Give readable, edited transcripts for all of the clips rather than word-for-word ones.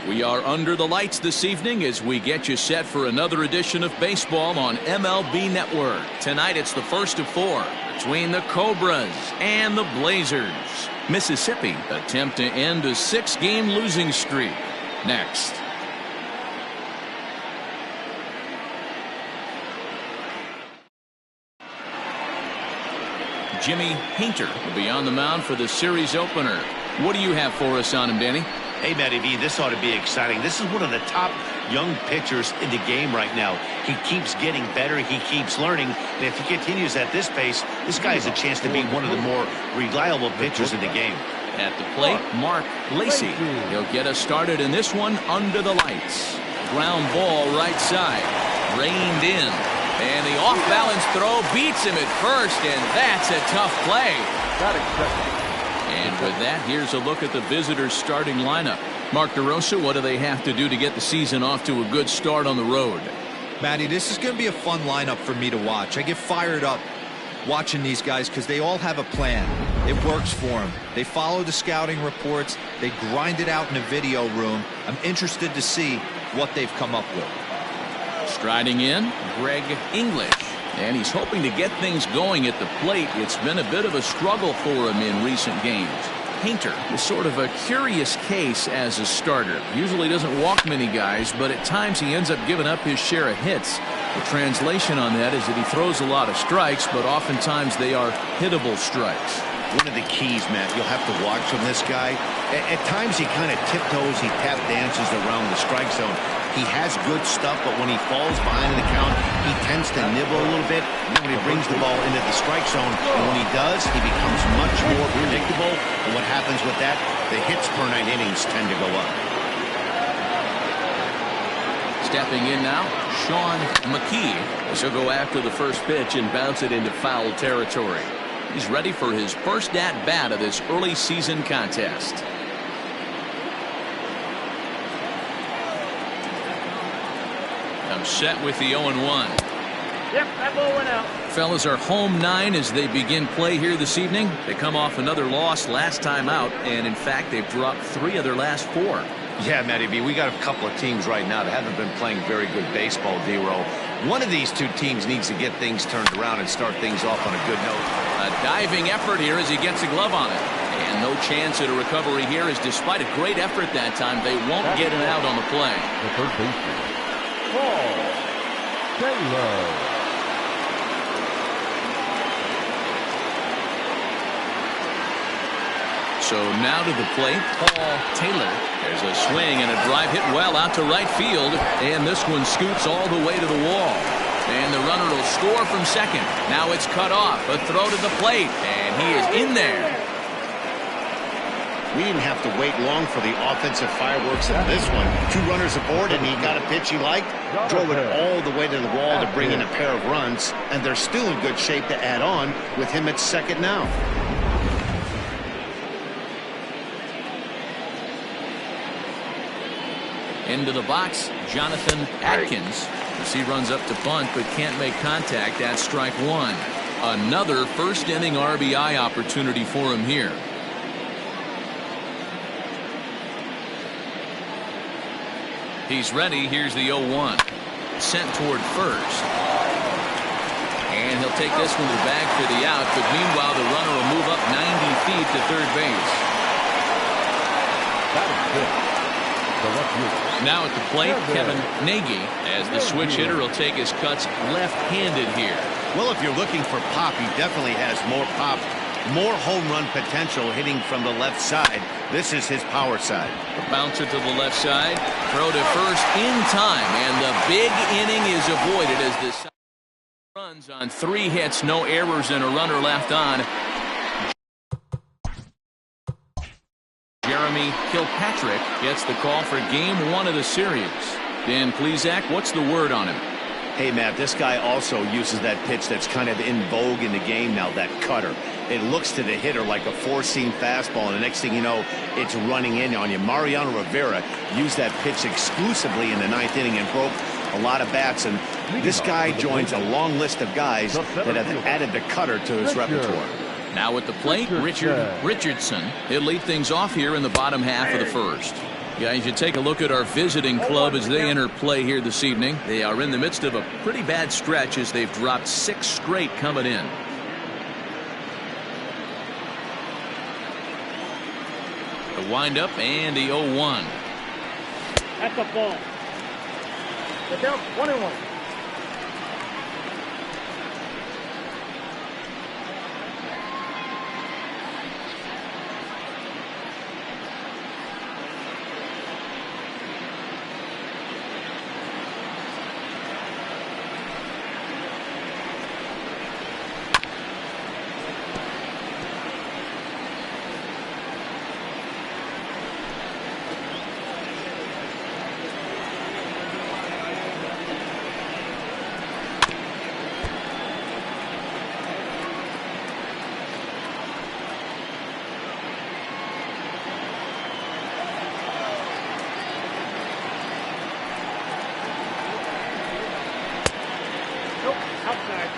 We are under the lights this evening as we get you set for another edition of baseball on MLB Network. Tonight it's the first of four between the Cobras and the Blazers. Mississippi attempt to end a 6-game losing streak. Next. Jimmy Painter will be on the mound for the series opener. What do you have for us on him, Danny? Hey, Matty V, this ought to be exciting. This is one of the top young pitchers in the game right now. He keeps getting better. He keeps learning. And if he continues at this pace, this guy has a chance to be one of the more reliable pitchers in the game. At the plate, Mark Lacey. He'll get us started in this one under the lights. Ground ball right side. Reined in. And the off-balance throw beats him at first, and that's a tough play. And with that, here's a look at the visitors' starting lineup. Mark DeRosa, what do they have to do to get the season off to a good start on the road? Matty, this is going to be a fun lineup for me to watch. I get fired up watching these guys because they all have a plan. It works for them. They follow the scouting reports. They grind it out in the video room. I'm interested to see what they've come up with. Striding in, Greg English. And he's hoping to get things going at the plate. It's been a bit of a struggle for him in recent games. Painter is sort of a curious case as a starter. Usually doesn't walk many guys, but at times he ends up giving up his share of hits. The translation on that is that he throws a lot of strikes, but oftentimes they are hittable strikes. One of the keys, Matt, you'll have to watch from this guy. At times he kind of tiptoes, he tap dances around the strike zone. He has good stuff, but when he falls behind in the count, he tends to nibble a little bit. And when he brings the ball into the strike zone, and when he does, he becomes much more predictable. And what happens with that? The hits per 9 innings tend to go up. Stepping in now, Sean McKee. He'll go after the first pitch and bounce it into foul territory. He's ready for his first at-bat of this early season contest. I'm set with the 0-1. Yep, that ball went out. Fellas are home 9 as they begin play here this evening. They come off another loss last time out, and in fact they've dropped 3 of their last 4. Yeah, Matty B, we got a couple of teams right now that haven't been playing very good baseball, D-Row. One of these two teams needs to get things turned around and start things off on a good note. A diving effort here as he gets a glove on it. And no chance at a recovery here, as despite a great effort that time, they won't get it out on the play. The third baseman, Paul Taylor. So now to the plate, Paul Taylor. There's a swing and a drive hit well out to right field. And this one scoots all the way to the wall. And the runner will score from second. Now it's cut off. A throw to the plate. And he is in there. We didn't have to wait long for the offensive fireworks in this one. 2 runners aboard, and he got a pitch he liked. Drove it all the way to the wall to bring in a pair of runs. And they're still in good shape to add on with him at second now. Into the box, Jonathan Atkins. As he runs up to bunt but can't make contact at strike 1. Another first inning RBI opportunity for him here. He's ready. Here's the 0-1. Sent toward first. And he'll take this one to the bag for the out, but meanwhile the runner will move up 90 feet to third base. That is good. Now at the plate, Kevin Nagy, as the switch hitter will take his cuts left-handed here. Well, if you're looking for pop, he definitely has more pop, more home run potential hitting from the left side. This is his power side. The bouncer to the left side, throw to first in time, and the big inning is avoided as the side runs on 3 hits, no errors, and a runner left on. Jeremy Kilpatrick gets the call for game 1 of the series. Dan Plesac, what's the word on him? Hey, Matt, this guy also uses that pitch that's kind of in vogue in the game now, that cutter. It looks to the hitter like a 4-seam fastball, and the next thing you know, it's running in on you. Mariano Rivera used that pitch exclusively in the 9th inning and broke a lot of bats, and this guy joins a long list of guys that have added the cutter to his repertoire. Now at the plate, Richard Richardson. He'll lead things off here in the bottom half of the first. Guys, you take a look at our visiting club as they enter play here this evening. They are in the midst of a pretty bad stretch as they've dropped 6 straight coming in. The windup and the 0-1. That's a ball. Get down 1-1.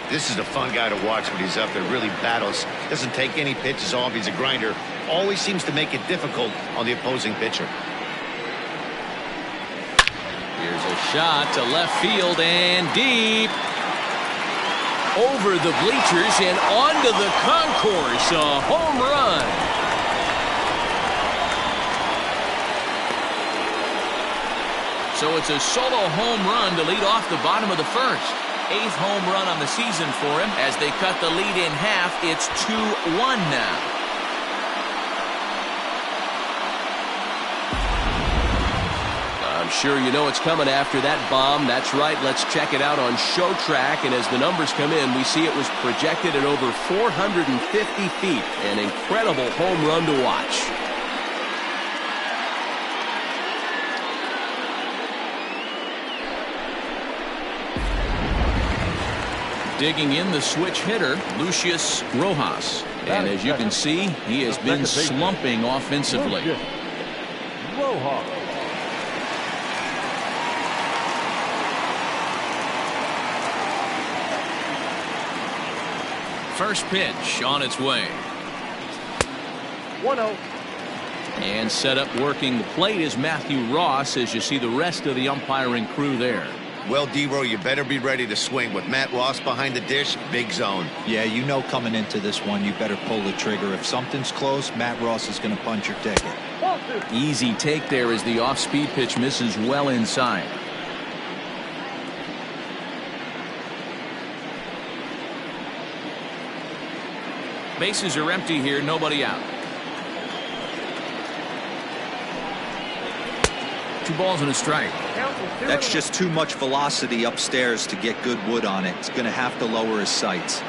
This is a fun guy to watch when he's up there. Really battles. Doesn't take any pitches off. He's a grinder. Always seems to make it difficult on the opposing pitcher. Here's a shot to left field and deep. Over the bleachers and onto the concourse. A home run. So it's a solo home run to lead off the bottom of the first. 8th home run on the season for him. As they cut the lead in half, it's 2-1 now. I'm sure you know it's coming after that bomb. That's right. Let's check it out on Show Track. And as the numbers come in, we see it was projected at over 450 feet. An incredible home run to watch. Digging in the switch hitter, Lucius Rojas. And as you can see, he has been slumping offensively. Rojas. First pitch on its way. 1-0. And set up working the plate is Matthew Ross as you see the rest of the umpiring crew there. Well, D-Row, you better be ready to swing. With Matt Ross behind the dish, big zone. Yeah, you know coming into this one, you better pull the trigger. If something's close, Matt Ross is going to punch your ticket. Easy take there as the off-speed pitch misses well inside. Bases are empty here, nobody out. 2 balls and a strike. That's just too much velocity upstairs to get good wood on it. It's going to have to lower his sights.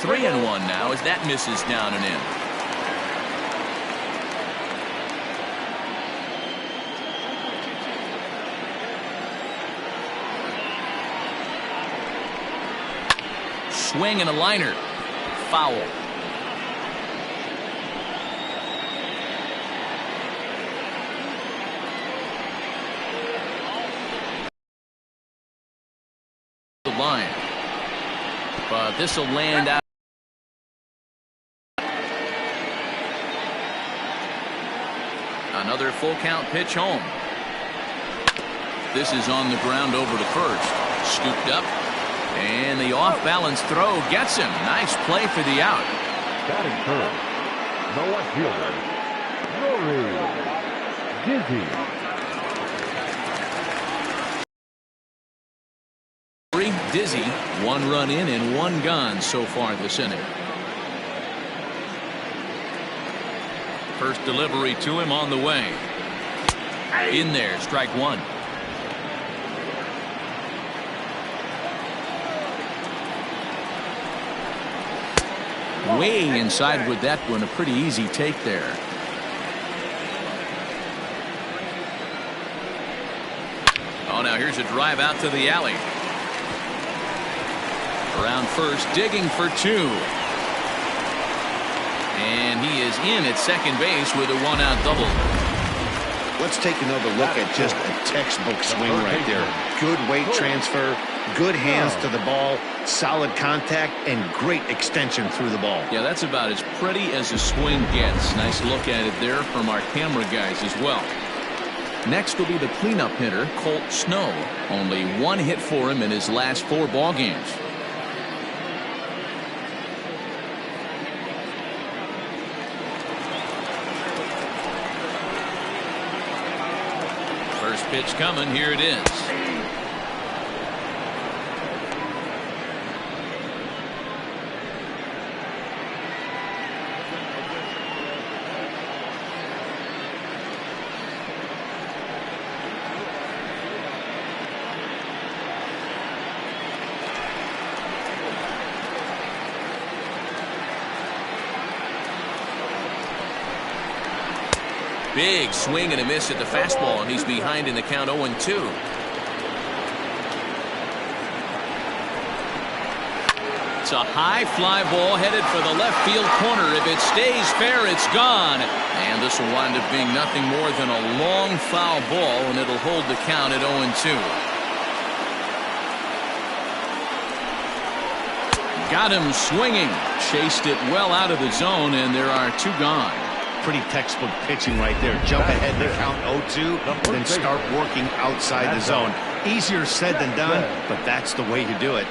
Three and 1 now as that misses down and in. Swing and a liner. Foul. The line. But this will land out. Another full count pitch home. This is on the ground over to first. Scooped up. And the off-balance throw gets him. Nice play for the out. Batting third, the left fielder, Rory Dizzy, 1 run in and 1 gone so far this inning. First delivery to him on the way. In there, strike 1. Way inside with that one. A pretty easy take there. Oh, now here's a drive out to the alley. Around first, digging for 2. And he is in at second base with a 1-out double. Let's take another look at just a textbook swing right there. Good weight transfer, Good hands to the ball, solid contact, and great extension through the ball. Yeah, that's about as pretty as a swing gets. Nice look at it there from our camera guys as well. Next will be the cleanup hitter, Colt Snow. Only one hit for him in his last 4 ball games. First pitch coming. Here it is. Big swing and a miss at the fastball, and he's behind in the count 0-2. It's a high fly ball headed for the left field corner. If it stays fair, it's gone. And this will wind up being nothing more than a long foul ball, and it'll hold the count at 0-2. Got him swinging. Chased it well out of the zone, and there are 2 gone. Pretty textbook pitching right there. Jump ahead to count 0-2, then start working outside the zone. Easier said than done, but that's the way to do it.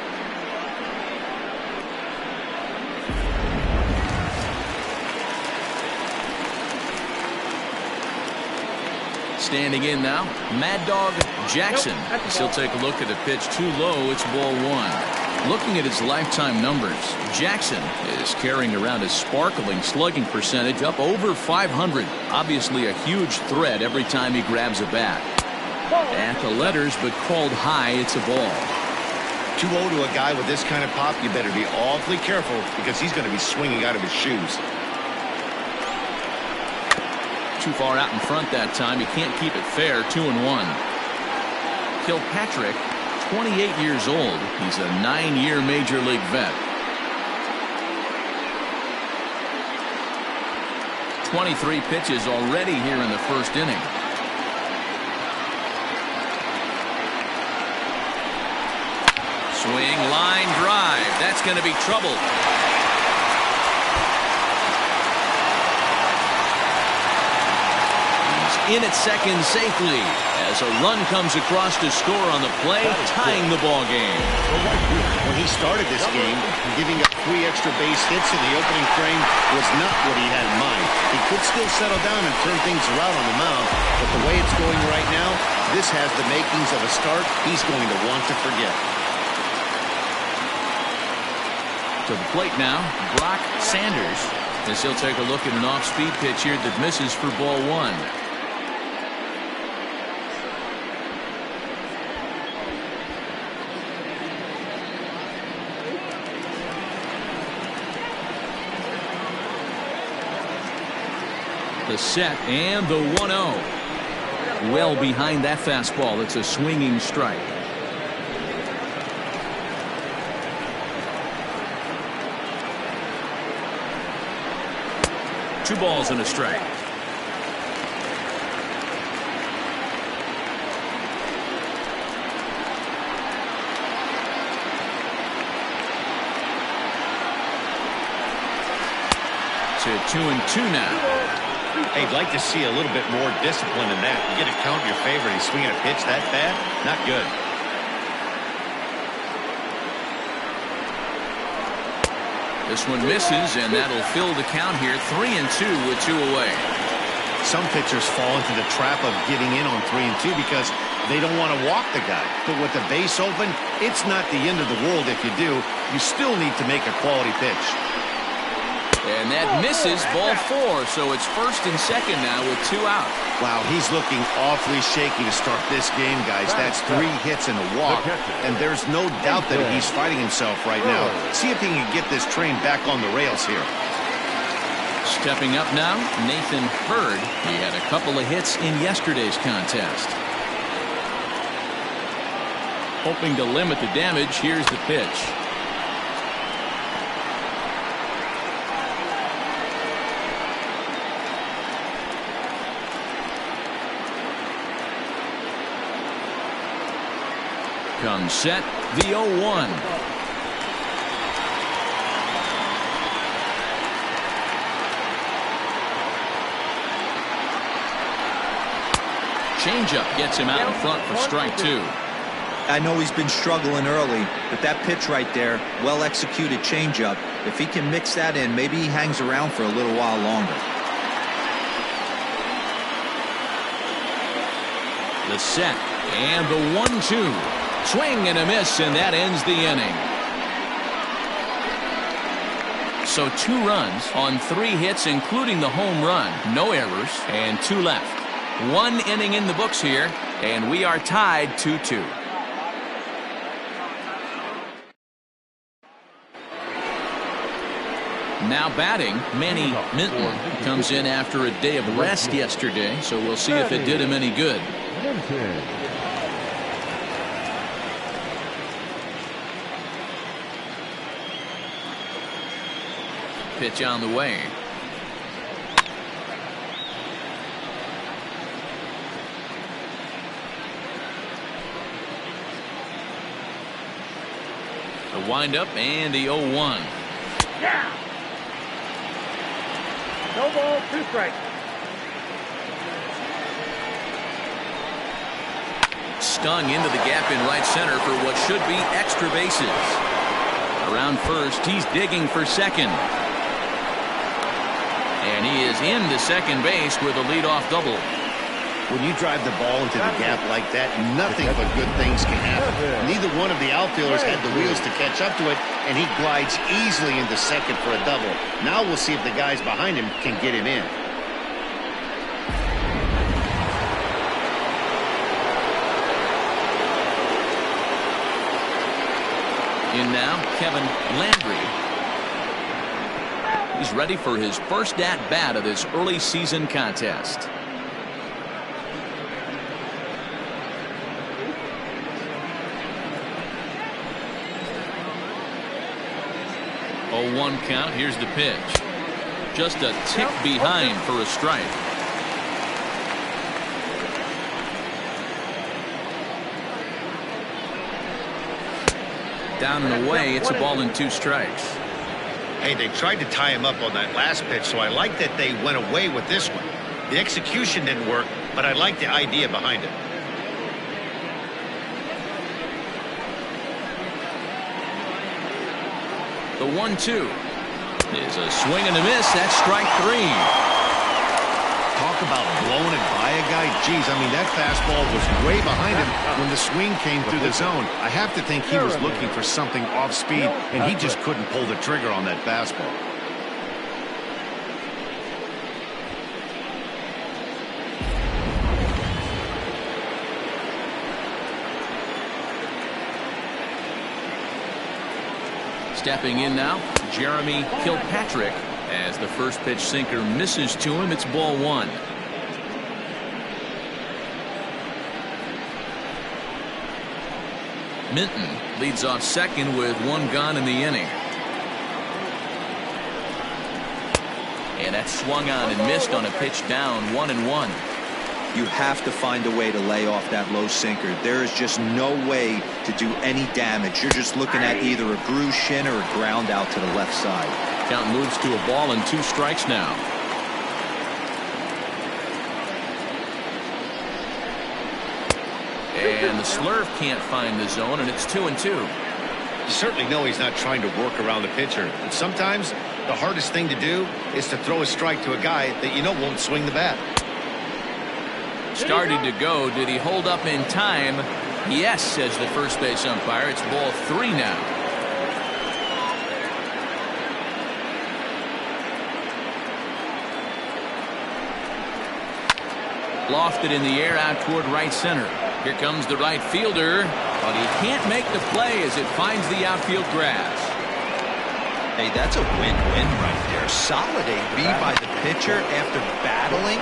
Standing in now, Mad Dog Jackson. He'll take a look at the pitch too low. It's ball 1. Looking at his lifetime numbers, Jackson is carrying around a sparkling slugging percentage up over 500. Obviously a huge threat every time he grabs a bat. At the letters, but called high. It's a ball. 2-0 to a guy with this kind of pop, you better be awfully careful because he's going to be swinging out of his shoes. Too far out in front that time. He can't keep it fair. 2-1. Kilpatrick, 28 years old. He's a 9-year major league vet. 23 pitches already here in the first inning. Swing, line drive. That's going to be trouble. In at second safely as a run comes across to score on the play, tying the ball game. When he started this game, giving up 3 extra base hits in the opening frame was not what he had in mind. He could still settle down and turn things around on the mound, but the way it's going right now, this has the makings of a start he's going to want to forget. To the plate now, Brock Sanders, as he'll take a look at an off-speed pitch here that misses for ball 1. The set and the 1-0. Well behind that fastball. It's a swinging strike. Two balls and a strike. To 2-2 now. Hey, I'd like to see a little bit more discipline in that. You get a count in your favor and he's swinging a pitch that bad? Not good. This one misses, and that'll fill the count here. 3-2 with 2 away. Some pitchers fall into the trap of giving in on 3-2 because they don't want to walk the guy. But with the base open, it's not the end of the world if you do. You still need to make a quality pitch. And that misses, ball 4, so it's first and second now with 2 out. Wow, he's looking awfully shaky to start this game, guys. That's 3 hits and a walk, and there's no doubt that he's fighting himself right now. See if he can get this train back on the rails here. Stepping up now, Nathan Hurd. He had a couple of hits in yesterday's contest. Hoping to limit the damage, here's the pitch. comes set, the 0-1. Changeup gets him out in front for strike 2. I know he's been struggling early, but that pitch right there, well executed changeup. If he can mix that in, maybe he hangs around for a little while longer. The set and the 1-2. Swing and a miss, and that ends the inning. So 2 runs on 3 hits, including the home run. No errors, and 2 left. 1 inning in the books here, and we are tied 2-2. Now batting, Manny Minton comes in after a day of rest yesterday, so we'll see if it did him any good. Pitch on the way. The windup and the 0-1. Yeah. No ball, 2 strikes. Stung into the gap in right center for what should be extra bases. Around first, he's digging for second. And he is into second base with a leadoff double. When you drive the ball into the gap like that, nothing but good things can happen. Neither one of the outfielders had the wheels to catch up to it, and he glides easily into second for a double. Now we'll see if the guys behind him can get him in. In now, Kevin Landry. He's ready for his first at-bat of this early season contest. 0-1 count. Here's the pitch. Just a tick behind for a strike. Down and away. It's a ball and 2 strikes. Hey, they tried to tie him up on that last pitch, so I like that they went away with this one. The execution didn't work, but I like the idea behind it. The 1-2 is a swing and a miss. That's strike 3. Talk about blowing it by a guy. Geez, I mean, that fastball was way behind him when the swing came through the zone. I have to think he was looking for something off speed, and he just couldn't pull the trigger on that fastball. Stepping in now, Jeremy Kilpatrick, as the first pitch sinker misses to him. It's ball 1. Minton leads off second with 1 gone in the inning. And that swung on and missed on a pitch down, 1-1. You have to find a way to lay off that low sinker. There is just no way to do any damage. You're just looking at either a bruised shin or a ground out to the left side. Count moves to a ball and 2 strikes now. And the slurve can't find the zone, and it's 2-2. You certainly know he's not trying to work around the pitcher. But sometimes the hardest thing to do is to throw a strike to a guy that you know won't swing the bat. Started to go. Did he hold up in time? Yes, says the first base umpire. It's ball 3 now. Lofted in the air out toward right center. Here comes the right fielder, but he can't make the play as it finds the outfield grass. Hey, that's a win-win right there. Solid AB by the pitcher after battling,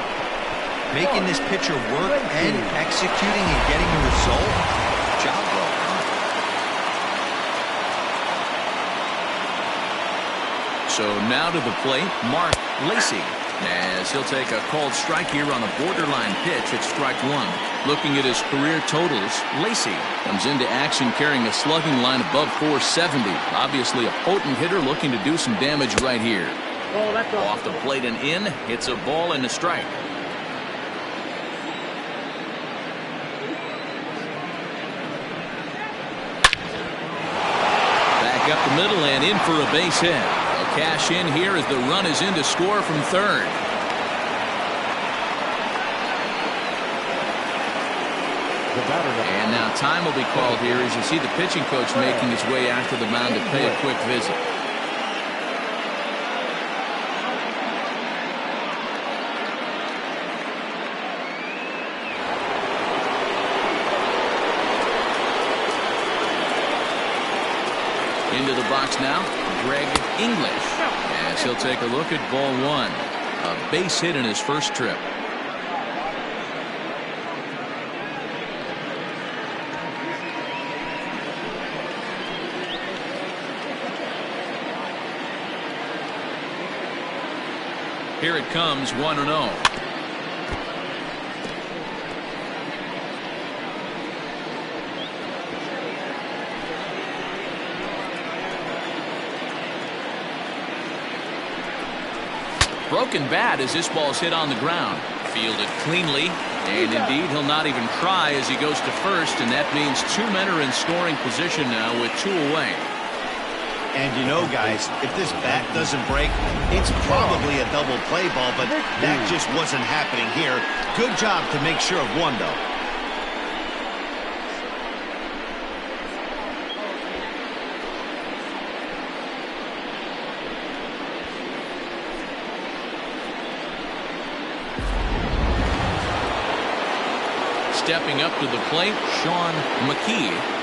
making this pitcher work and executing and getting a result. Job well done. So now to the plate, Mark Lacy. As he'll take a called strike here on a borderline pitch at strike one. Looking at his career totals, Lacy comes into action carrying a slugging line above 470. Obviously a potent hitter looking to do some damage right here. Oh, that's Off the plate and in. Hits a ball and a strike. Back up the middle and in for a base hit. They'll cash in here as the run is in to score from third. And now time will be called here as you see the pitching coach making his way out to the mound to pay a quick visit. Into the box now, Greg English, as he'll take a look at ball one. A base hit in his first trip. Here it comes, 1-0. Broken bat as this ball's hit on the ground. Fielded cleanly, and indeed he'll not even try as he goes to first, and that means two men are in scoring position now with two away. And you know, guys, if this bat doesn't break, it's probably a double play ball, but that just wasn't happening here. Good job to make sure of one, though. Stepping up to the plate, Sean McKee.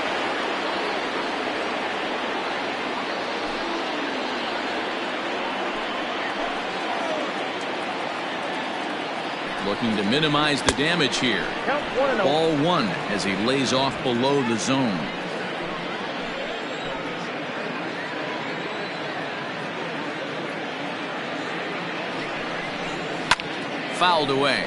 Looking to minimize the damage here. Ball one as he lays off below the zone. Fouled away.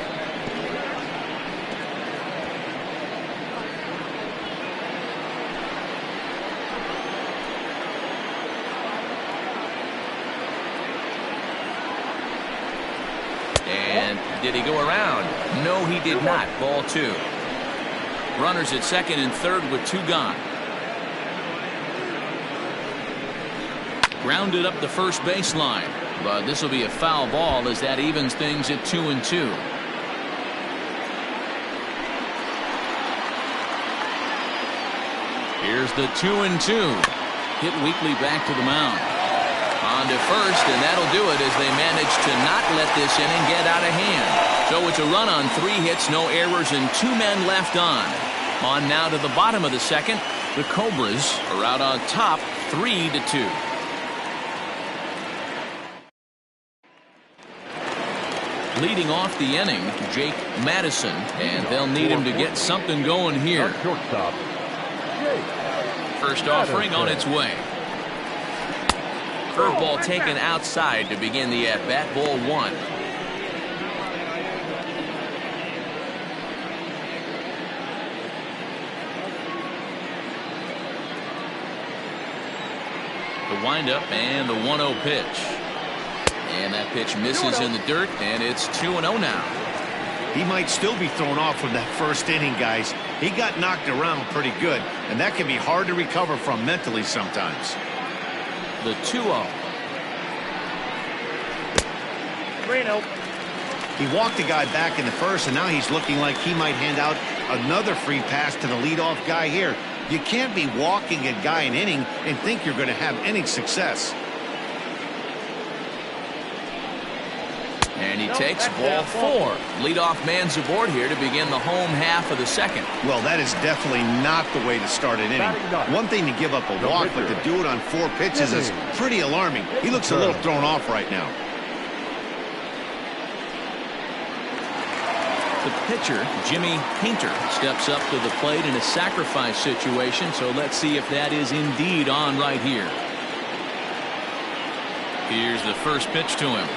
Did he go around? No, he did not. Ball two. Runners at second and third with two gone. Grounded up the first baseline, but this will be a foul ball as that evens things at 2-2. Here's the 2-2. Hit weakly back to the mound. On to first, and that'll do it as they manage to not let this inning get out of hand. So it's a run on 3 hits, no errors, and 2 men left on. On now to the bottom of the second. The Cobras are out on top 3-2. Leading off the inning, Jake Madison, and they'll need him to get something going here. First offering on its way. Curveball taken outside to begin the at-bat. Ball one. The windup and the 1-0 pitch. And that pitch misses in the dirt, and it's 2-0 now. He might still be thrown off from that first inning, guys. He got knocked around pretty good, and that can be hard to recover from mentally sometimes. The 2-0. He walked the guy back in the first, and now he's looking like he might hand out another free pass to the leadoff guy here. You can't be walking a guy an inning and think you're going to have any success. And he takes ball 4. Leadoff man's aboard here to begin the home half of the second. Well, that is definitely not the way to start an inning. One thing to give up a walk, but to do it on 4 pitches is pretty alarming. He looks a little thrown off right now. The pitcher, Jimmy Painter, steps up to the plate in a sacrifice situation, so let's see if that is indeed on right here. Here's the first pitch to him.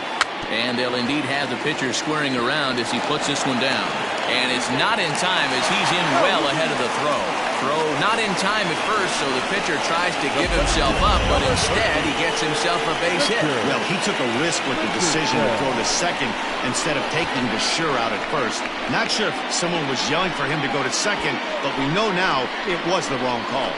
And they'll indeed have the pitcher squaring around as he puts this one down. And it's not in time as he's in well ahead of the throw. Throw not in time at first, so the pitcher tries to give himself up, but instead he gets himself a base hit. Well, he took a risk with the decision to throw to second instead of taking the sure out at first. Not sure if someone was yelling for him to go to second, but we know now it was the wrong call.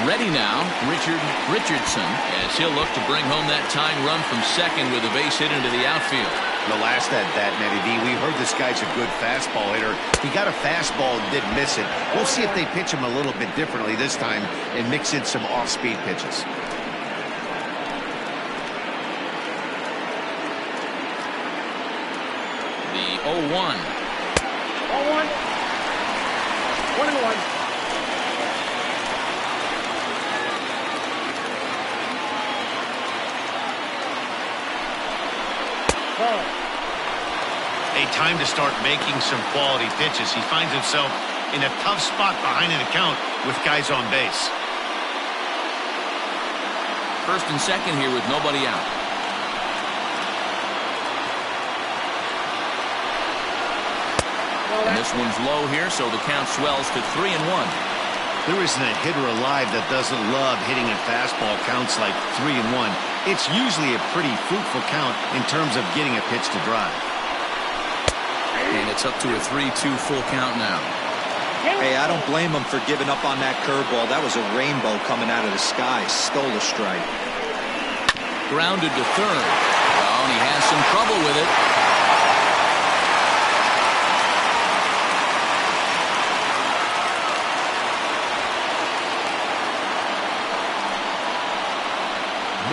Ready now, Richardson, as he'll look to bring home that tying run from second with a base hit into the outfield. The last at that, Matty D, we heard this guy's a good fastball hitter. He got a fastball and did miss it. We'll see if they pitch him a little bit differently this time and mix in some off-speed pitches. The 0-1. 0-1. 1-1. A time to start making some quality pitches. He finds himself in a tough spot behind an account with guys on base. First and second here with nobody out. And this one's low here, so the count swells to 3-1. There isn't a hitter alive that doesn't love hitting a fastball counts like 3-1. It's usually a pretty fruitful count in terms of getting a pitch to drive. And it's up to a 3-2 full count now. Hey, I don't blame him for giving up on that curveball. That was a rainbow coming out of the sky. Stole a strike. Grounded to third. Oh, and he has some trouble with it.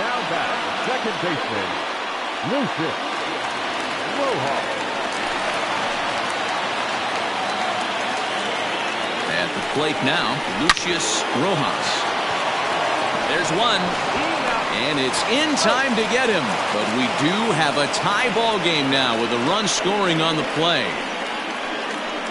Now back, second baseman, Lucius Rojas. At the plate now, Lucius Rojas. There's one. And it's in time to get him. But we do have a tie ball game now with a run scoring on the play.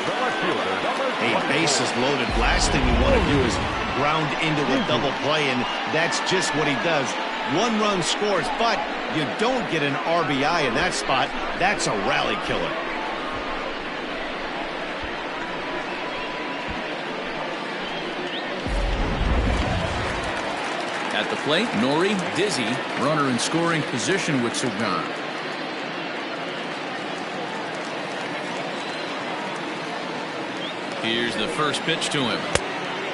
The left fielder, number Hey, 24. bases loaded. Last thing you want to do is ground into a double play, and that's just what he does. One run scores, but you don't get an RBI in that spot. That's a rally killer. At the plate, Nori Dizzy, runner in scoring position with Sugan. Here's the first pitch to him.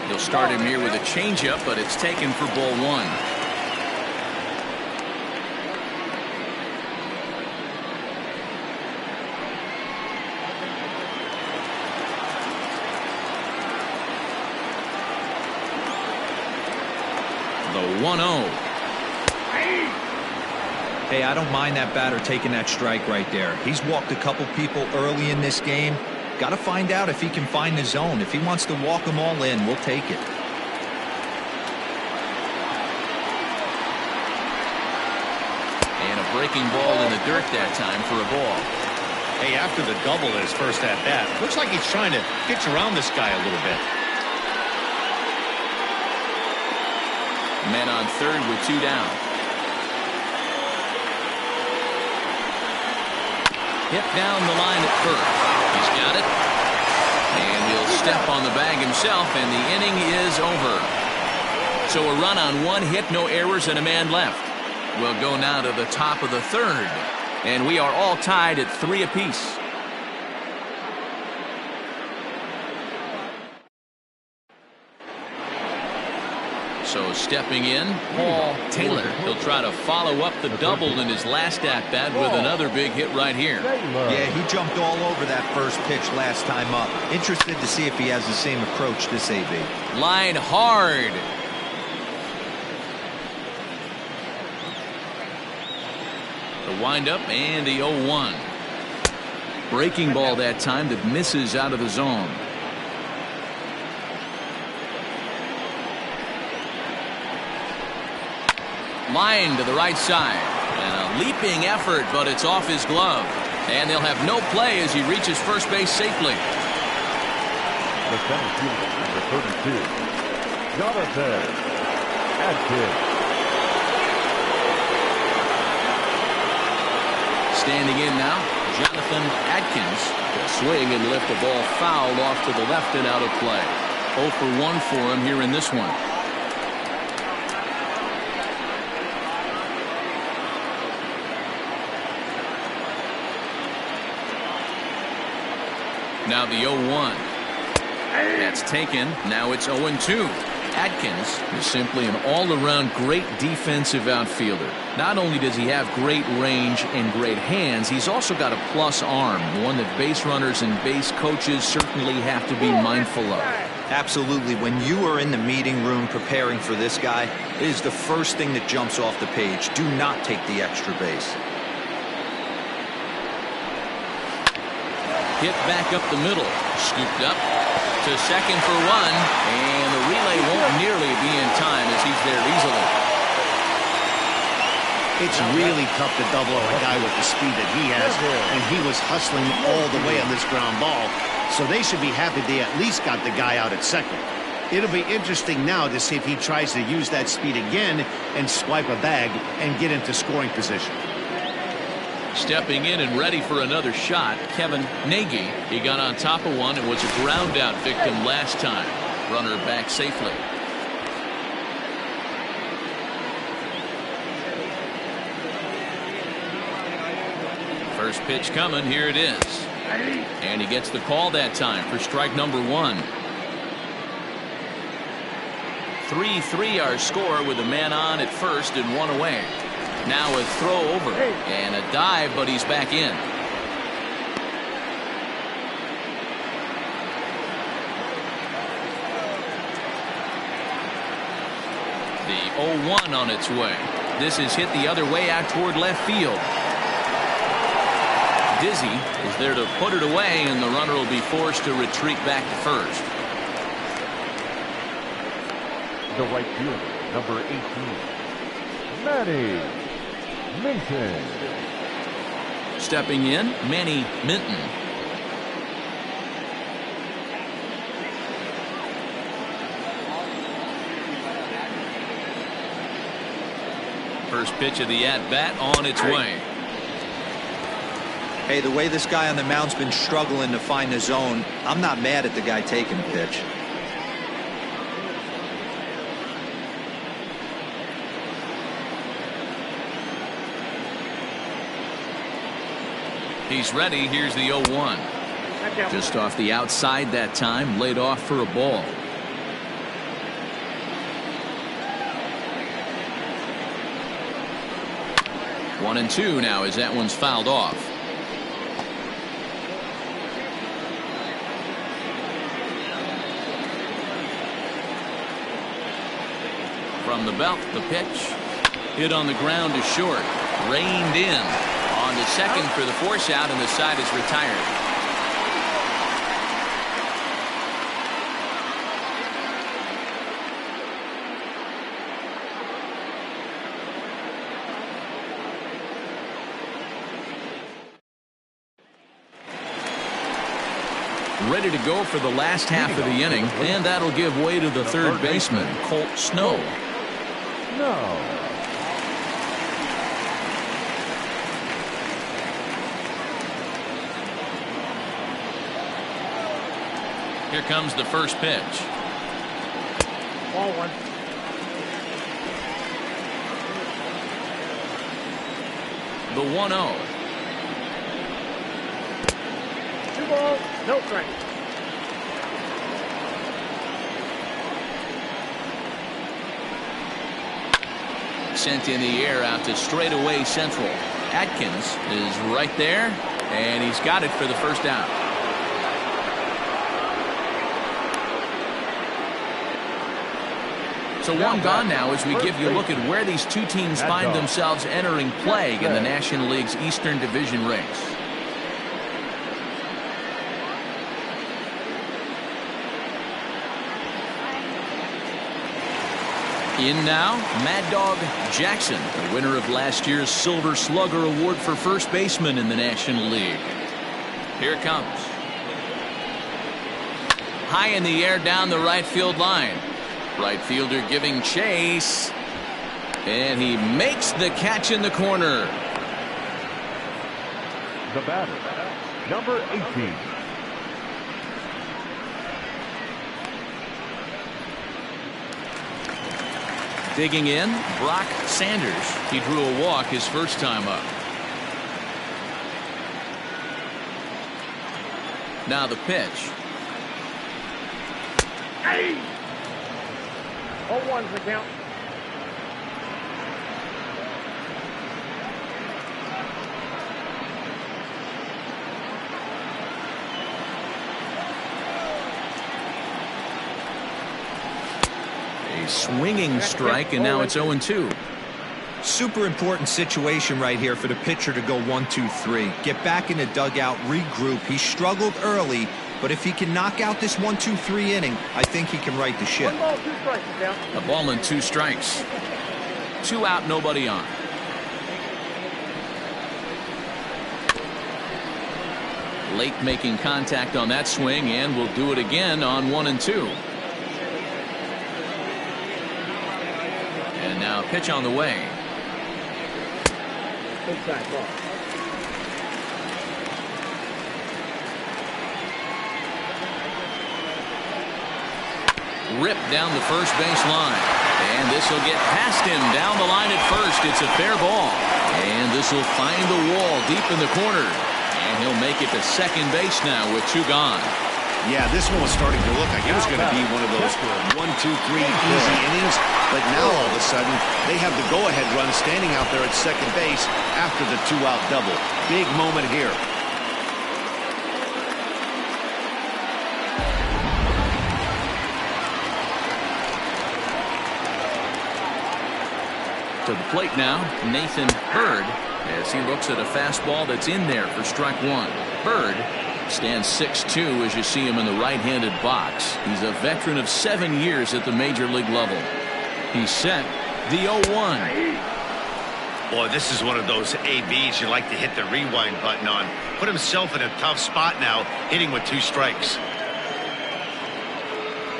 He'll start him here with a changeup, but it's taken for ball one. The 1-0. Hey, I don't mind that batter taking that strike right there. He's walked a couple people early in this game. Got to find out if he can find the zone. If he wants to walk them all in, we'll take it. And a breaking ball in the dirt that time for a ball. Hey, after the double his first at bat, looks like he's trying to pitch around this guy a little bit. Men on third with two down. Hit down the line at first. He's got it. And he'll step on the bag himself, and the inning is over. So a run on one hit, no errors, and a man left. We'll go now to the top of the third. And we are all tied at 3 apiece. So stepping in, Paul Taylor. He'll try to follow up the double in his last at-bat with another big hit right here. Yeah, he jumped all over that first pitch last time up. Interested to see if he has the same approach this AB. Line hard. The windup and the 0-1. Breaking ball that time that misses out of the zone. Line to the right side. And a leaping effort, but it's off his glove. And they'll have no play as he reaches first base safely. The center fielder, number 32, Jonathan Adkins. Standing in now, Jonathan Adkins. Will swing and lift the ball foul off to the left and out of play. 0 for 1 for him here in this one. Now the 0-1. That's taken. Now it's 0-2. Atkins is simply an all-around great defensive outfielder. Not only does he have great range and great hands, he's also got a plus arm, one that base runners and base coaches certainly have to be mindful of. Absolutely. When you are in the meeting room preparing for this guy, it is the first thing that jumps off the page. Do not take the extra base. Hit back up the middle. Scooped up to second for 1. And the relay won't nearly be in time as he's there easily. It's really tough to double a guy with the speed that he has, and he was hustling all the way on this ground ball, so they should be happy they at least got the guy out at second. It'll be interesting now to see if he tries to use that speed again and swipe a bag and get into scoring position. Stepping in and ready for another shot, Kevin Nagy. He got on top of one and was a ground out victim last time. Runner back safely. First pitch coming. Here it is. And he gets the call that time for strike number 1. 3-3 our score with a man on at first and 1 away. Now a throw over and a dive, but he's back in. The 0-1 on its way. This is hit the other way out toward left field. Dizzy is there to put it away, and the runner will be forced to retreat back to first. The right fielder, number 18, Manny Minton. Stepping in, Manny Minton. First pitch of the at-bat on its way. Hey, the way this guy on the mound's been struggling to find the zone, I'm not mad at the guy taking the pitch. He's ready. Here's the 0-1. Just off the outside that time, laid off for a ball. One and 2 now as that one's fouled off. From the belt, the pitch. Hit on the ground to short. Reined in. On to second for the force out, and the side is retired. Ready to go for the last half of the inning, and that'll give way to the third baseman, Colt Snow. No. Here comes the first pitch. Ball 1. The 1-0. 2 balls, no strike. Sent in the air out to straightaway central. Atkins is right there, and he's got it for the first down. So one gone now as we give you a look at where these two teams find themselves entering play in the National League's Eastern Division race. In now, Mad Dog Jackson, the winner of last year's Silver Slugger Award for first baseman in the National League. Here it comes. High in the air down the right field line. Right fielder giving chase. And he makes the catch in the corner. The batter, number 18. Digging in, Brock Sanders. He drew a walk his first time up. Now the pitch. 0-1's the count. A swinging strike, and now it's 0-2. Super important situation right here for the pitcher to go 1-2-3. Get back in the dugout, regroup. He struggled early, but if he can knock out this 1-2-3 inning, I think he can right the ship. 1 ball, 2 strikes the count. A ball and 2 strikes. 2 out, nobody on. Late making contact on that swing, and will do it again on 1-2. And now a pitch on the way. Inside ball. Ripped down the first base line. And this will get past him down the line at first. It's a fair ball. And this will find the wall deep in the corner. And he'll make it to second base now with 2 gone. Yeah, this one was starting to look like it was going to be one of those 1, 2, 3 easy innings. But now all of a sudden, they have the go-ahead run standing out there at second base after the 2-out double. Big moment here. To the plate now, Nathan Bird, as he looks at a fastball that's in there for strike 1. Bird stands 6'2" as you see him in the right-handed box. He's a veteran of 7 years at the major league level. He's set the 0-1. Boy, this is one of those ABs you like to hit the rewind button on. Put himself in a tough spot now, hitting with 2 strikes.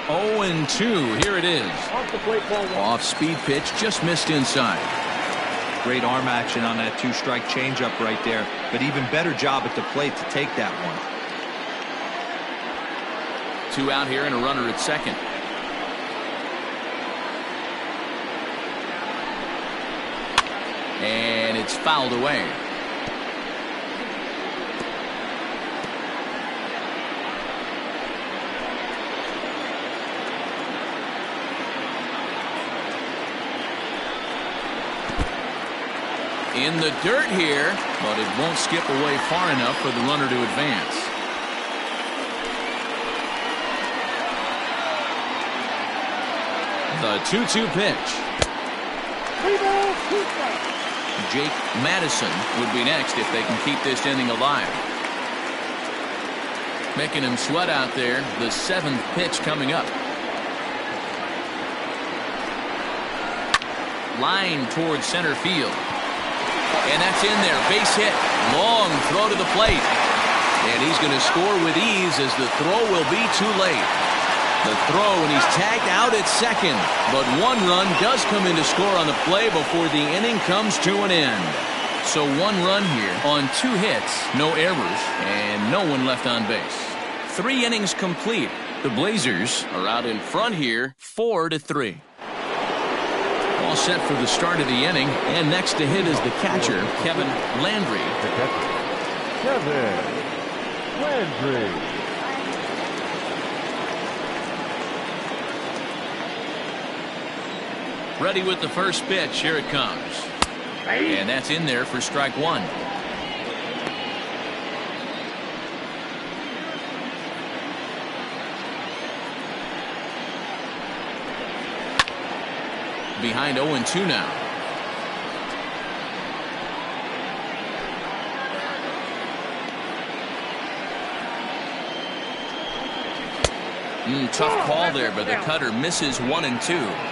0-2. Here it is. Off the plate, ball 1. Off speed pitch, just missed inside. Great arm action on that 2-strike changeup right there, but even better job at the plate to take that one. 2 out here and a runner at second. And it's fouled away. In the dirt here, but it won't skip away far enough for the runner to advance. The 2-2 pitch. 3 balls, 2 strikes. Jake Madison would be next if they can keep this inning alive. Making him sweat out there. The 7th pitch coming up. Line towards center field. And that's in there. Base hit. Long throw to the plate. And he's going to score with ease as the throw will be too late. The throw, and he's tagged out at second. But 1 run does come in to score on the play before the inning comes to an end. So 1 run here on 2 hits, no errors, and no one left on base. 3 innings complete. The Blazers are out in front here, 4-3. All set for the start of the inning, and next to hit is the catcher, Kevin Landry. The catcher, Kevin Landry. Ready with the first pitch. Here it comes. And that's in there for strike 1. Behind 0-2 now. Tough call there, but the cutter misses 1-2.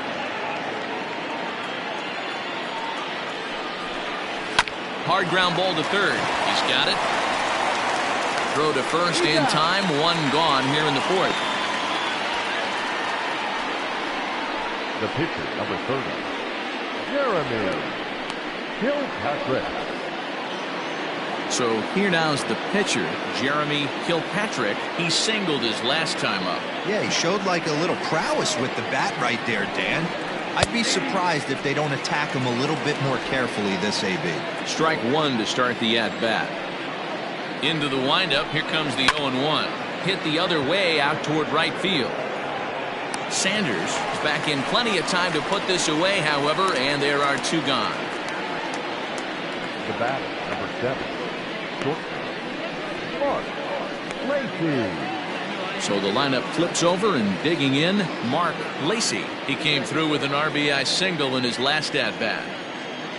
Hard ground ball to third. He's got it. Throw to first in time. 1 gone here in the 4th. The pitcher, number 30, Jeremy Kilpatrick. So here now's the pitcher, Jeremy Kilpatrick. He singled his last time up. Yeah, he showed like a little prowess with the bat right there, Dan. I'd be surprised if they don't attack him a little bit more carefully this AB. Strike one to start the at-bat. Into the windup. Here comes the 0-1. Hit the other way out toward right field. Sanders is back in plenty of time to put this away, however, and there are two gone. The batter, number 7, shortstop, Mark Lacy. So the lineup flips over, and digging in, Mark Lacy. He came through with an RBI single in his last at-bat.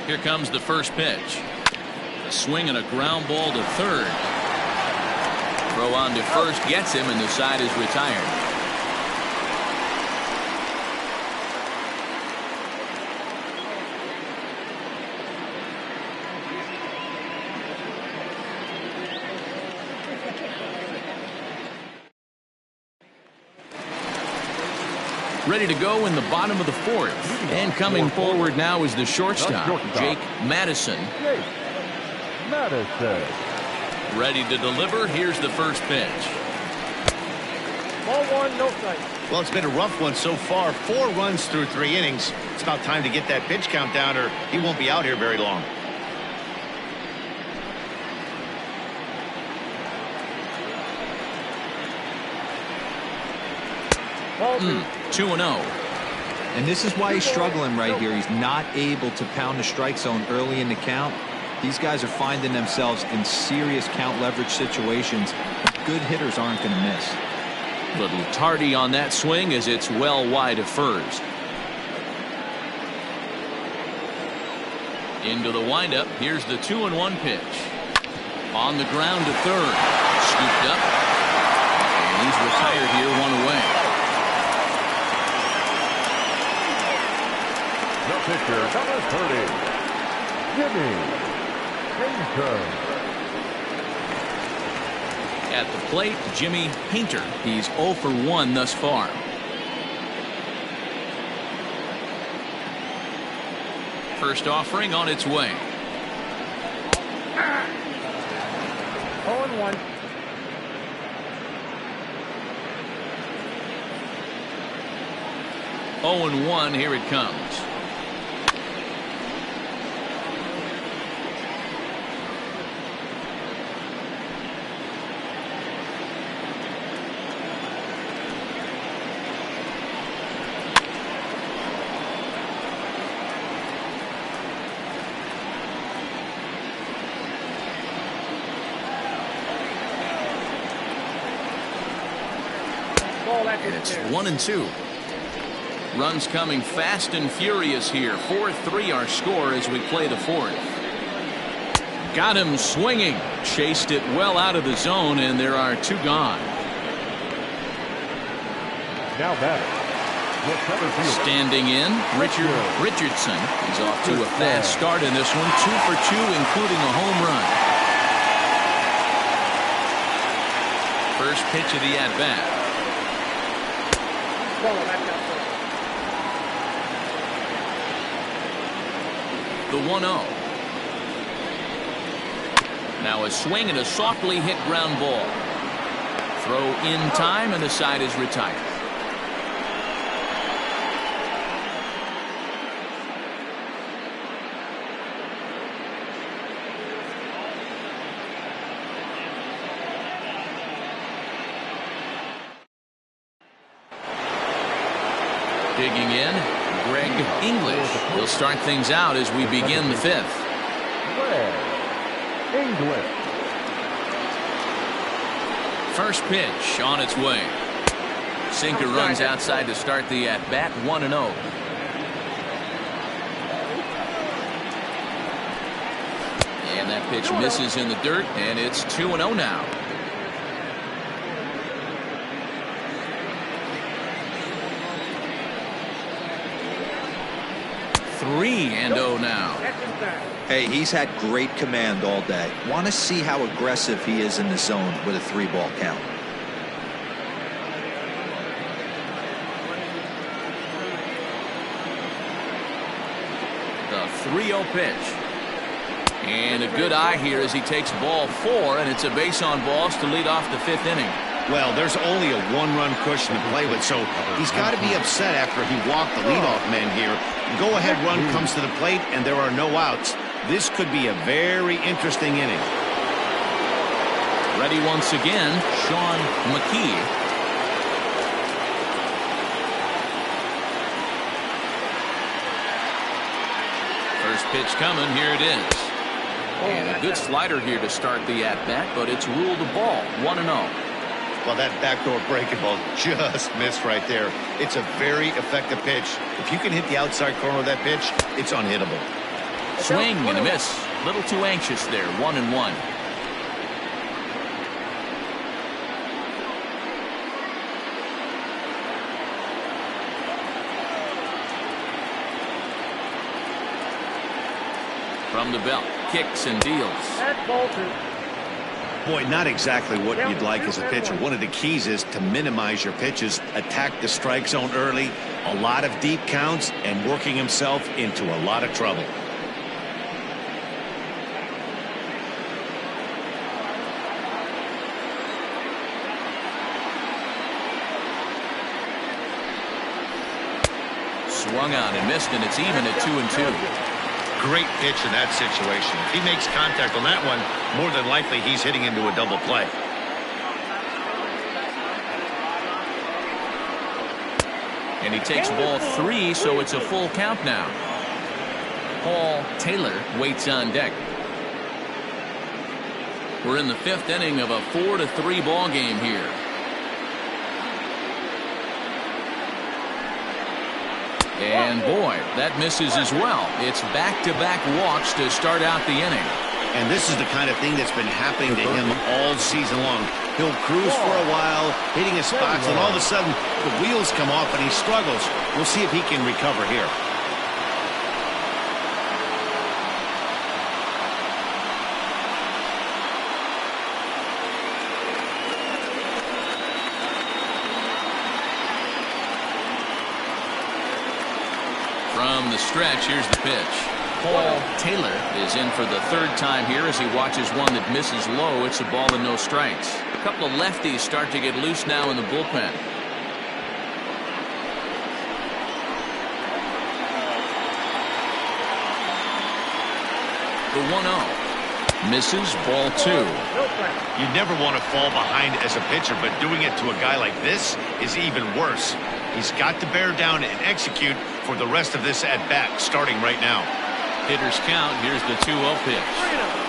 Here comes the first pitch. A swing and a ground ball to third. Throw on to first gets him, and the side is retired. Ready to go in the bottom of the fourth. And coming forward now is the shortstop, Jake Madison. Jake Madison. Ready to deliver. Here's the first pitch. Ball one, no strike. Well, it's been a rough one so far. 4 runs through 3 innings. It's about time to get that pitch count down, or he won't be out here very long. Ball two. 2-0. And this is why he's struggling right here. He's not able to pound the strike zone early in the count. These guys are finding themselves in serious count leverage situations. Good hitters aren't going to miss. Little tardy on that swing as it's well wide of first. Into the windup. Here's the 2-1 pitch. On the ground to third. Scooped up. And he's retired here, 1 away. The pitcher, number 30, Jimmy Painter. At the plate, Jimmy Painter. He's 0 for 1 thus far. First offering on its way. 0-1. Oh and 1. Here it comes. Ball at And the it's stairs. 1-2. Runs coming fast and furious here. 4-3 our score as we play the fourth. Got him swinging. Chased it well out of the zone, and there are two gone. Now batter, the center fielder, Standing in, Richard Richardson. He's off to a fast start in this one. 2 for 2, including a home run. First pitch of the at-bat. Ball back out first. The 1-0. Now a swing and a softly hit ground ball. Throw in time, and the side is retired. Digging in, Greg English. He'll start things out as we begin the fifth. Greg English. First pitch on its way. Sinker runs outside to start the at-bat. 1-0. And that pitch misses in the dirt, and it's 2-0 now. Three and 0 now. Second back. Hey, he's had great command all day. Want to see how aggressive he is in the zone with a 3-ball count. The 3-0 pitch. And a good eye here as he takes ball 4, and it's a base on balls to lead off the 5th inning. Well, there's only a 1-run cushion to play with, so he's got to be upset after he walked the leadoff man here. Go-ahead run comes to the plate, and there are no outs. This could be a very interesting inning. Ready once again, Sean McKee. First pitch coming, here it is. And a good slider here to start the at-bat, but it's ruled a ball, 1-0. Well, that backdoor breaking ball just missed right there. It's a very effective pitch. If you can hit the outside corner of that pitch, it's unhittable. Swing and a miss. A little too anxious there, 1-1. From the belt, kicks and deals. Boy, not exactly what you'd like as a pitcher. One of the keys is to minimize your pitches, attack the strike zone early, a lot of deep counts, and working himself into a lot of trouble. Swung on and missed, and it's even at 2-2. Great pitch in that situation. If he makes contact on that one, more than likely he's hitting into a double play. And he takes ball 3, so it's a full count now. Paul Taylor waits on deck. We're in the 5th inning of a 4-3 ball game here. And boy, that misses as well. It's back-to-back walks to start out the inning. And this is the kind of thing that's been happening to him all season long. He'll cruise for a while, hitting his spots, and all of a sudden the wheels come off and he struggles. We'll see if he can recover here. From the stretch, here's the pitch. Paul Taylor is in for the 3rd time here as he watches one that misses low. It's a ball and no strikes. A couple of lefties start to get loose now in the bullpen. The 1-0. Misses, ball 2. You never want to fall behind as a pitcher, but doing it to a guy like this is even worse. He's got to bear down and execute for the rest of this at-bat, starting right now. Hitters count. Here's the 2-0 pitch.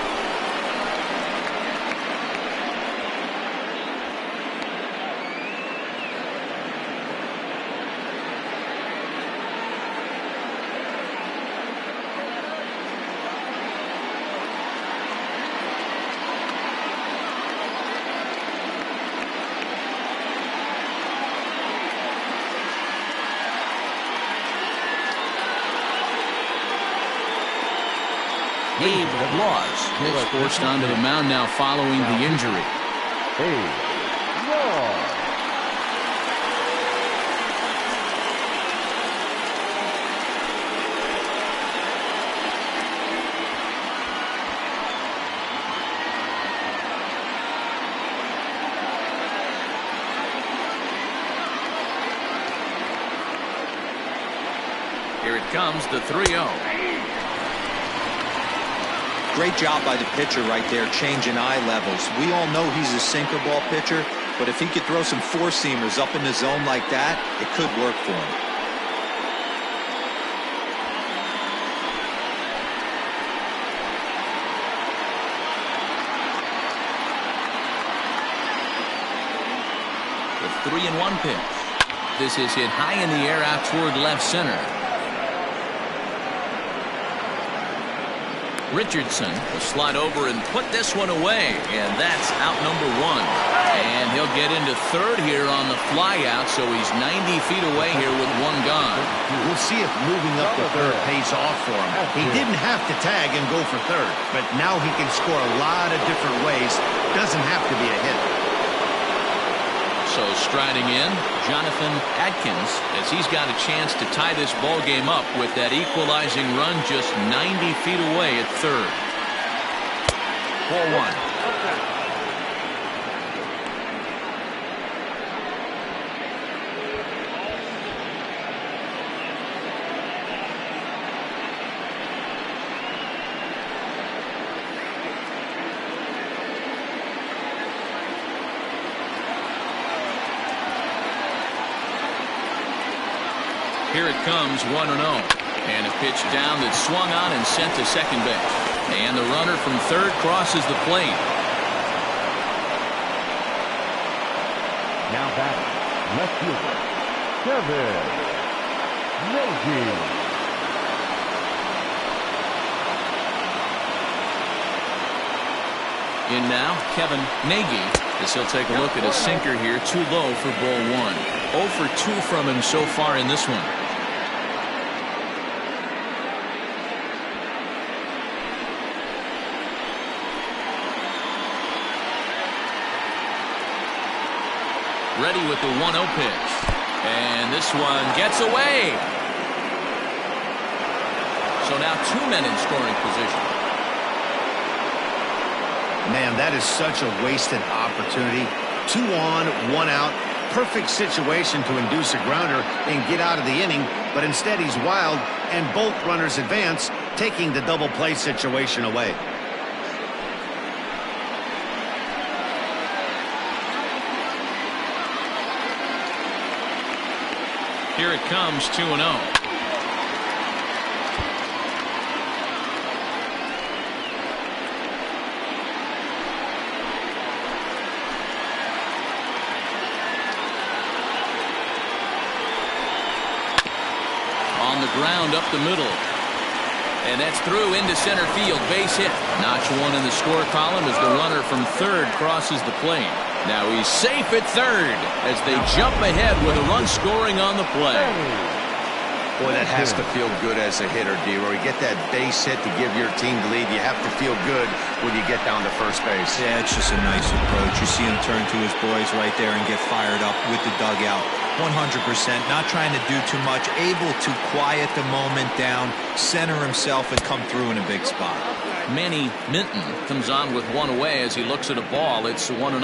Gabe Laws is forced onto the mound now following the injury. Here it comes, the 3-0. Great job by the pitcher right there, changing eye levels. We all know he's a sinker ball pitcher, but if he could throw some four-seamers up in the zone like that, it could work for him. The 3-1 pitch. This is hit high in the air out toward left center. Richardson will slide over and put this one away, and that's out number 1. And he'll get into third here on the fly out, so he's 90 feet away here with one gone. We'll see if moving up to third pays off for him. He didn't have to tag and go for third, but now he can score a lot of different ways. Doesn't have to be a hit. So striding in, Jonathan Adkins, as he's got a chance to tie this ball game up with that equalizing run just 90 feet away at third. Ball one. Here it comes, 1-0. And a pitch down that's swung on and sent to second base. And the runner from third crosses the plate. Now batting, left fielder, Kevin Nagy. In now, Kevin Nagy, as he'll take a look at a sinker here, too low for ball one. 0 for 2 from him so far in this one. Ready with the 1-0 pitch. And this one gets away. So now 2 men in scoring position. Man, that is such a wasted opportunity. 2 on, 1 out. Perfect situation to induce a grounder and get out of the inning, but instead he's wild, and both runners advance, taking the double play situation away. Here it comes, 2-0. On the ground up the middle. And that's through into center field. Base hit. Notch 1 in the score column as the runner from third crosses the plate. Now he's safe at third as they jump ahead with a run scoring on the play. Boy, that has to feel good as a hitter, D-Roy. You get that base hit to give your team the lead. You have to feel good when you get down to first base. Yeah, it's just a nice approach. You see him turn to his boys right there and get fired up with the dugout. 100%, not trying to do too much, able to quiet the moment down, center himself, and come through in a big spot. Manny Minton comes on with 1 away as he looks at a ball. It's 1-0.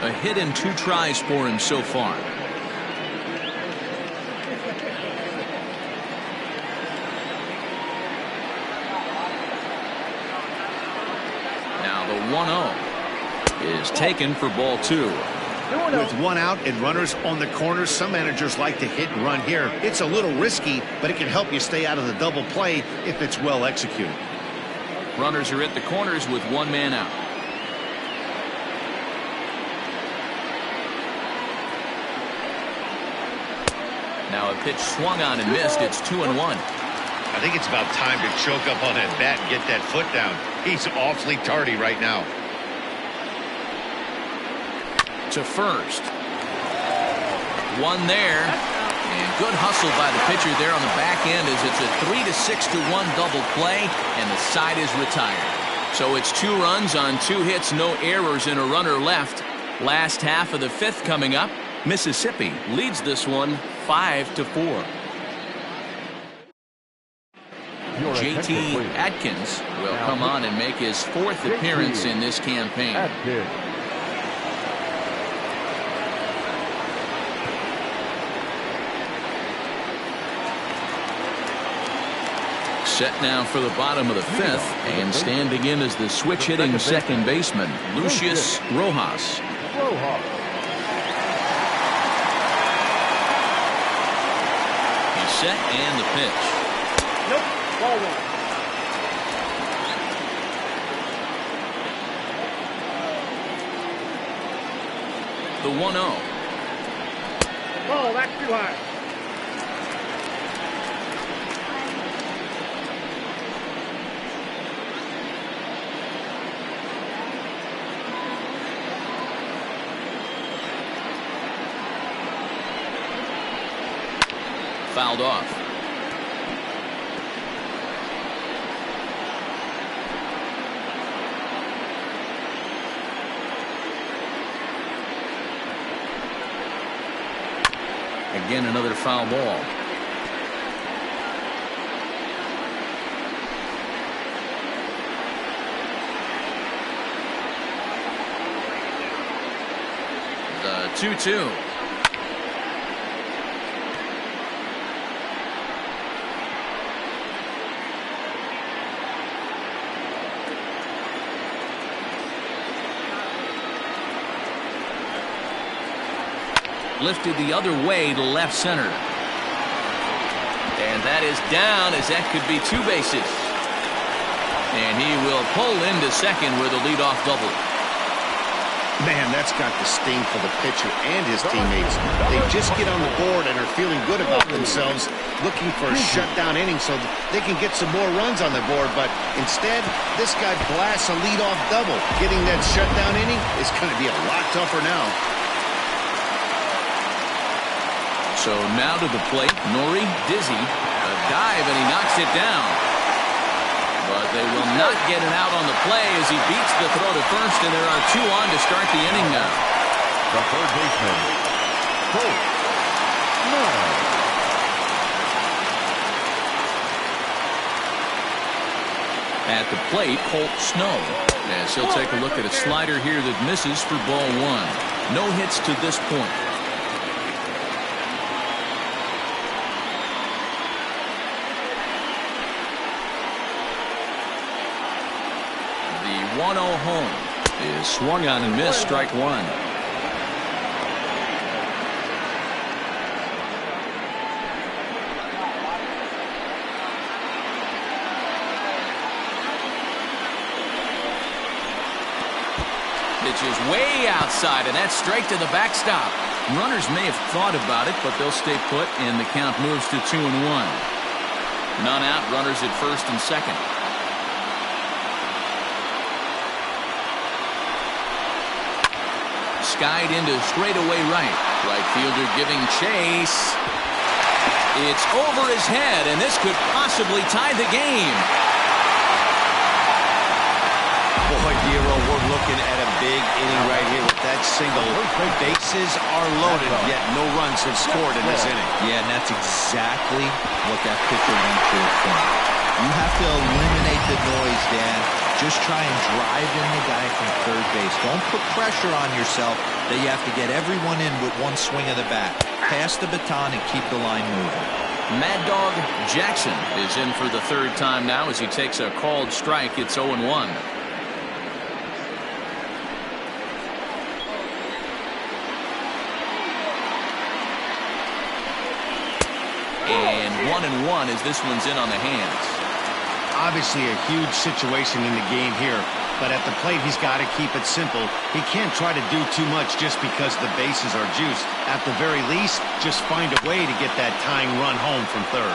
A hit in 2 tries for him so far. Now the 1-0 is taken for ball 2. With 1 out and runners on the corners, some managers like to hit and run here. It's a little risky, but it can help you stay out of the double play if it's well executed. Runners are at the corners with 1 man out. Now a pitch swung on and missed. It's 2-1. I think it's about time to choke up on that bat and get that foot down. He's awfully tardy right now. To first. 1 there. And good hustle by the pitcher there on the back end as it's a 3-6-1 double play, and the side is retired. So it's 2 runs on 2 hits, no errors, and a runner left. Last half of the 5th coming up. Mississippi leads this one 5-4. JT Atkins will come on and make his 4th appearance in this campaign. Set now for the bottom of the 5th, and standing in as the switch hitting second baseman, Lucius Rojas. He's set and the pitch. Nope. Ball 1. The 1-0. Oh, that's too high. Fouled off. Again, another foul ball. 2-2. Lifted the other way to left center. And that is down, as that could be 2 bases. And he will pull into second with a leadoff double. Man, that's got to sting for the pitcher and his teammates. They just get on the board and are feeling good about themselves, looking for a shutdown inning so they can get some more runs on the board. But instead, this guy blasts a leadoff double. Getting that shutdown inning is going to be a lot tougher now. So now to the plate, Nori Dizzy. A dive, and he knocks it down. But they will not get it out on the play as he beats the throw to first, and there are 2 on to start the inning now. The third baseman, Colt Snow. At the plate, Colt Snow. As he'll take a look at a slider here that misses for ball 1. No hits to this point. The 1-0 home is swung on and missed, strike 1. Pitch is way outside, and that's straight to the backstop. Runners may have thought about it, but they'll stay put, and the count moves to 2-1. None out, runners at first and second. Skied into straightaway right. Right fielder giving chase. It's over his head, and this could possibly tie the game. Boy, Dero, we're looking at a big inning right here with that single. Bases are loaded, yet no runs have scored in this inning. Yeah, and that's exactly what that pitcher went for. You have to eliminate the noise, Dan. Just try and drive in the guy from third base. Don't put pressure on yourself that you have to get everyone in with one swing of the bat. Pass the baton and keep the line moving. Mad Dog Jackson is in for the 3rd time now as he takes a called strike. It's 0-1. And 1-1 as this one's in on the hands. Obviously a huge situation in the game here, but at the plate he's got to keep it simple. He can't try to do too much just because the bases are juiced. At the very least, just find a way to get that tying run home from third.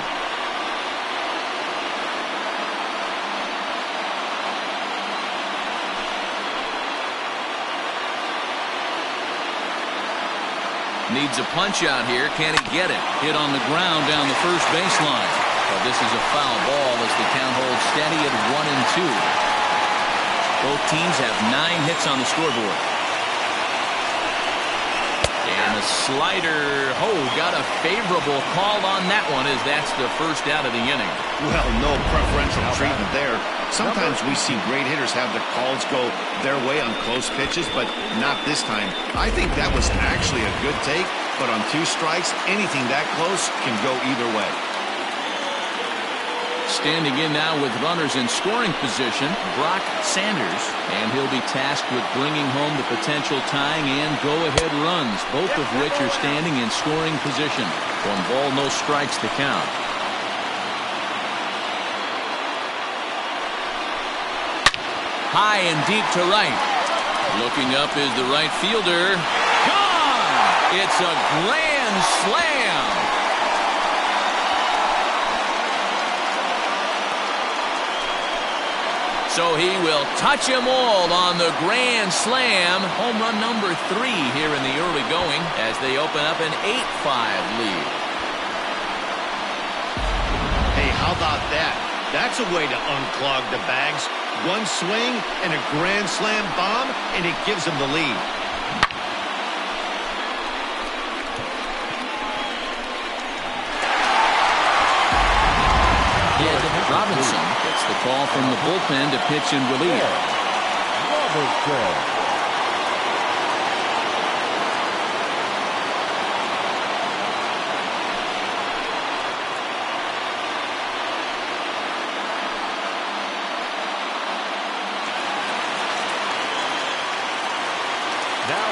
Needs a punch out here. Can he get it? Hit on the ground down the first baseline. But this is a foul ball as the count holds steady at 1-2. Both teams have 9 hits on the scoreboard. And a slider. Oh, got a favorable call on that one as that's the first out of the inning. Well, no preferential treatment there. Sometimes we see great hitters have the calls go their way on close pitches, but not this time. I think that was actually a good take, but on 2 strikes, anything that close can go either way. Standing in now with runners in scoring position, Brock Sanders, and he'll be tasked with bringing home the potential tying and go-ahead runs, both of which are standing in scoring position. 1 ball, no strikes to count. High and deep to right. Looking up is the right fielder. Gone! It's a grand slam. So he will touch them all on the grand slam. Home run number 3 here in the early going as they open up an 8-5 lead. Hey, how about that? That's a way to unclog the bags. 1 swing and a grand slam bomb, and it gives them the lead. Robinson gets the call from the bullpen to pitch in relief.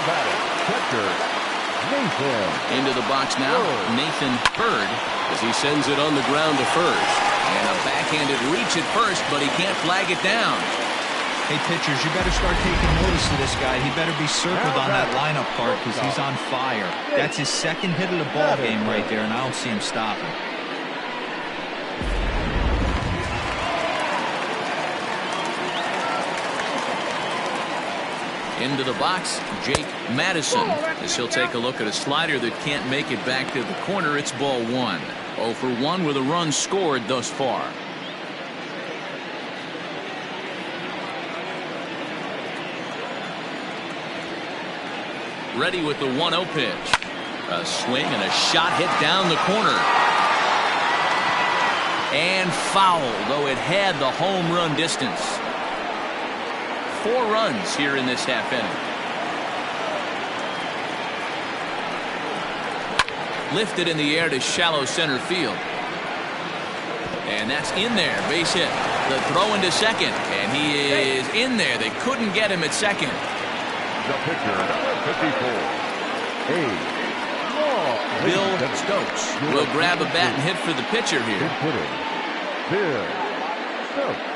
batting, catcher, Nathan. Into the box now, Nathan Bird, as he sends it on the ground to first. And a backhanded reach at first, but he can't flag it down. Hey, pitchers, you better start taking notice of this guy. He better be circled on that lineup card because he's on fire. That's his second hit of the ball game right there, and I don't see him stopping. Into the box, Jake Madison, as he'll take a look at a slider that can't make it back to the corner. It's ball one. 0 for 1 with a run scored thus far. Ready with the 1-0 pitch. A swing and a shot hit down the corner. And foul, though it had the home run distance. 4 runs here in this half inning. Lifted in the air to shallow center field. And that's in there. Base hit. The throw into second. And he is in there. They couldn't get him at second. The pitcher, number 54. Bill Stokes will grab a bat and hit for the pitcher here. Bill Stokes.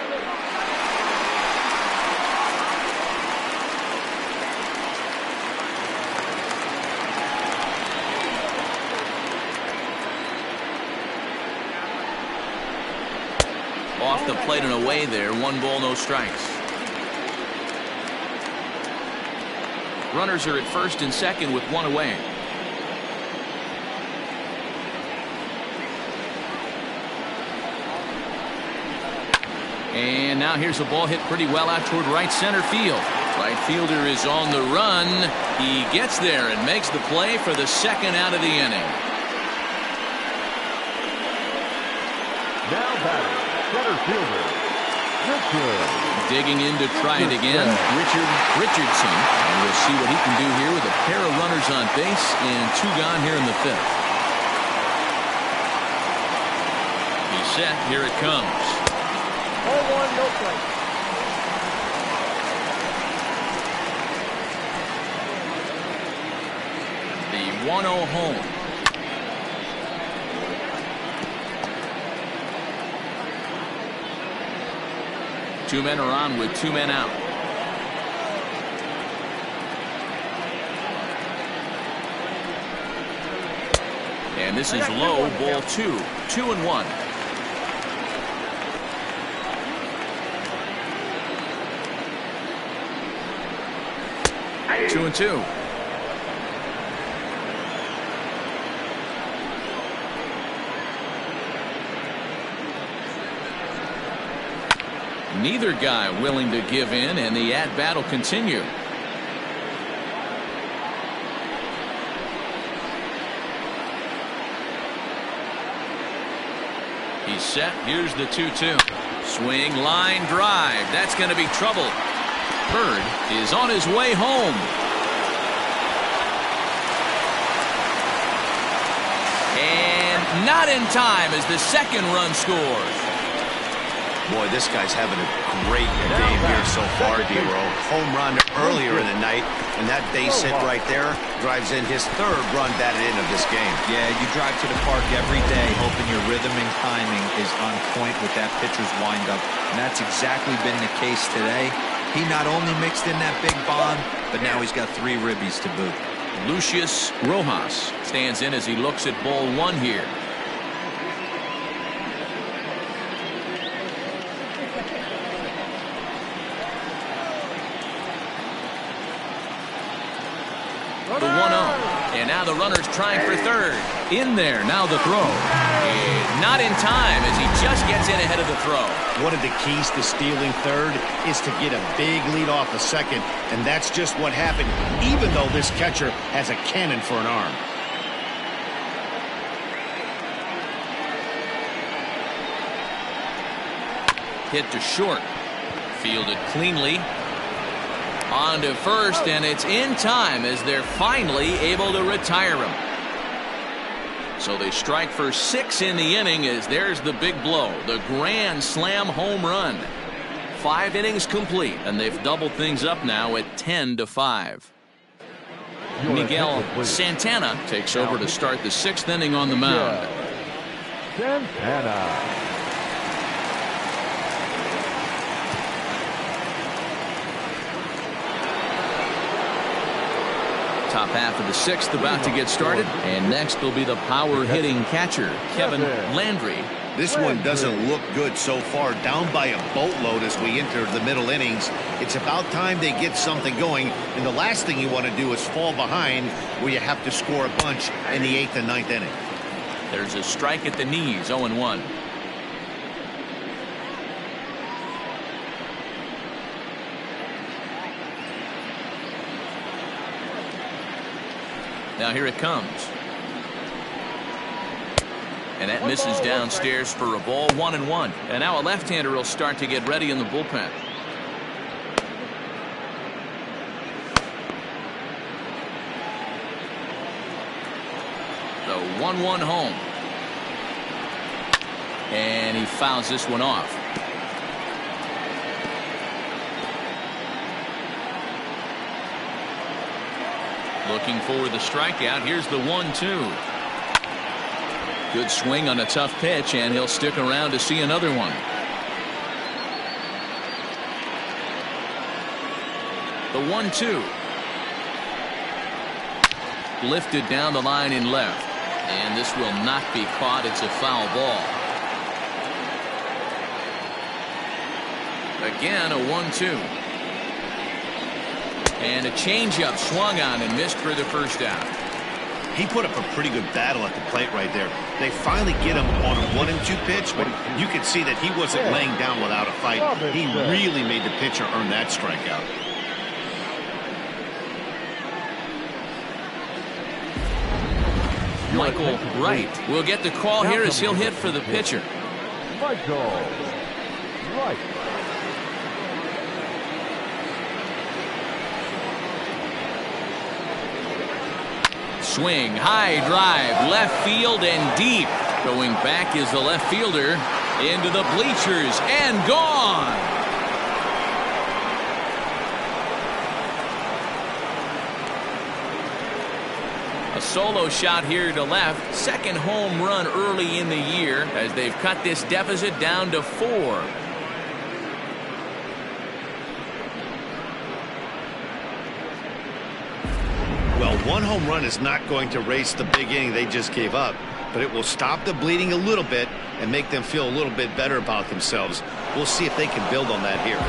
Off the plate and away there. 1 ball, no strikes. Runners are at first and second with 1 away. And now here's a ball hit pretty well out toward right center field. Right fielder is on the run. He gets there and makes the play for the second out of the inning. Now batting, center fielder, Richard. Digging in to try it again, Richardson. And we'll see what he can do here with a pair of runners on base and 2 gone here in the 5th. He's set. Here it comes. 0-1, no play. The 1-0 home. Two men are on with 2 men out. And this is low, ball 2. 2-1. Two and 2. Neither guy willing to give in, and the at-bat will continue. He's set. Here's the 2-2. Swing, line drive. That's going to be trouble. Bird is on his way home. And not in time as the second run scores. Boy, this guy's having a great game here so far, D-Row. Home run earlier in the night, and that base hit right there drives in his 3rd run batted in of this game. Yeah, you drive to the park every day hoping your rhythm and timing is on point with that pitcher's windup, and that's exactly been the case today. He not only mixed in that big bomb, but now he's got 3 ribbies to boot. Lucius Rojas stands in as he looks at ball 1 here. The 1-0. And now the runner's trying for third. In there. Now the throw. And not in time as he just gets in ahead of the throw. One of the keys to stealing third is to get a big lead off the second, and that's just what happened, even though this catcher has a cannon for an arm. Hit to short. Fielded cleanly. On to first, and it's in time as they're finally able to retire him. So they strike for 6 in the inning as there's the big blow, the grand slam home run. 5 innings complete, and they've doubled things up now at 10-5. Miguel Santana takes over to start the 6th inning on the mound. Santana. Top half of the 6th about to get started, and next will be the power hitting catcher Kevin Landry. This one doesn't look good so far, down by a boatload as we enter the middle innings. It's about time they get something going, and the last thing you want to do is fall behind where you have to score a bunch in the 8th and 9th inning. There's a strike at the knees, 0-1. Now here it comes. And that misses downstairs for a ball, 1-1. And now a left-hander will start to get ready in the bullpen. The 1-1 home. And he fouls this one off. Looking for the strikeout. Here's the 1-2. Good swing on a tough pitch, and he'll stick around to see another one. The 1-2. Lifted down the line in left. And this will not be caught. It's a foul ball. Again, a 1-2. And a changeup swung on and missed for the first out. He put up a pretty good battle at the plate right there. They finally get him on a 1-2 pitch, but you could see that he wasn't laying down without a fight. He really made the pitcher earn that strikeout. Michael Wright will get the call here as he'll hit for the pitcher. Michael Wright. Swing, high drive, left field and deep. Going back is the left fielder into the bleachers and gone. A solo shot here to left. Second home run early in the year as they've cut this deficit down to 4. Well, one home run is not going to erase the big inning they just gave up, but it will stop the bleeding a little bit and make them feel a little bit better about themselves. We'll see if they can build on that here.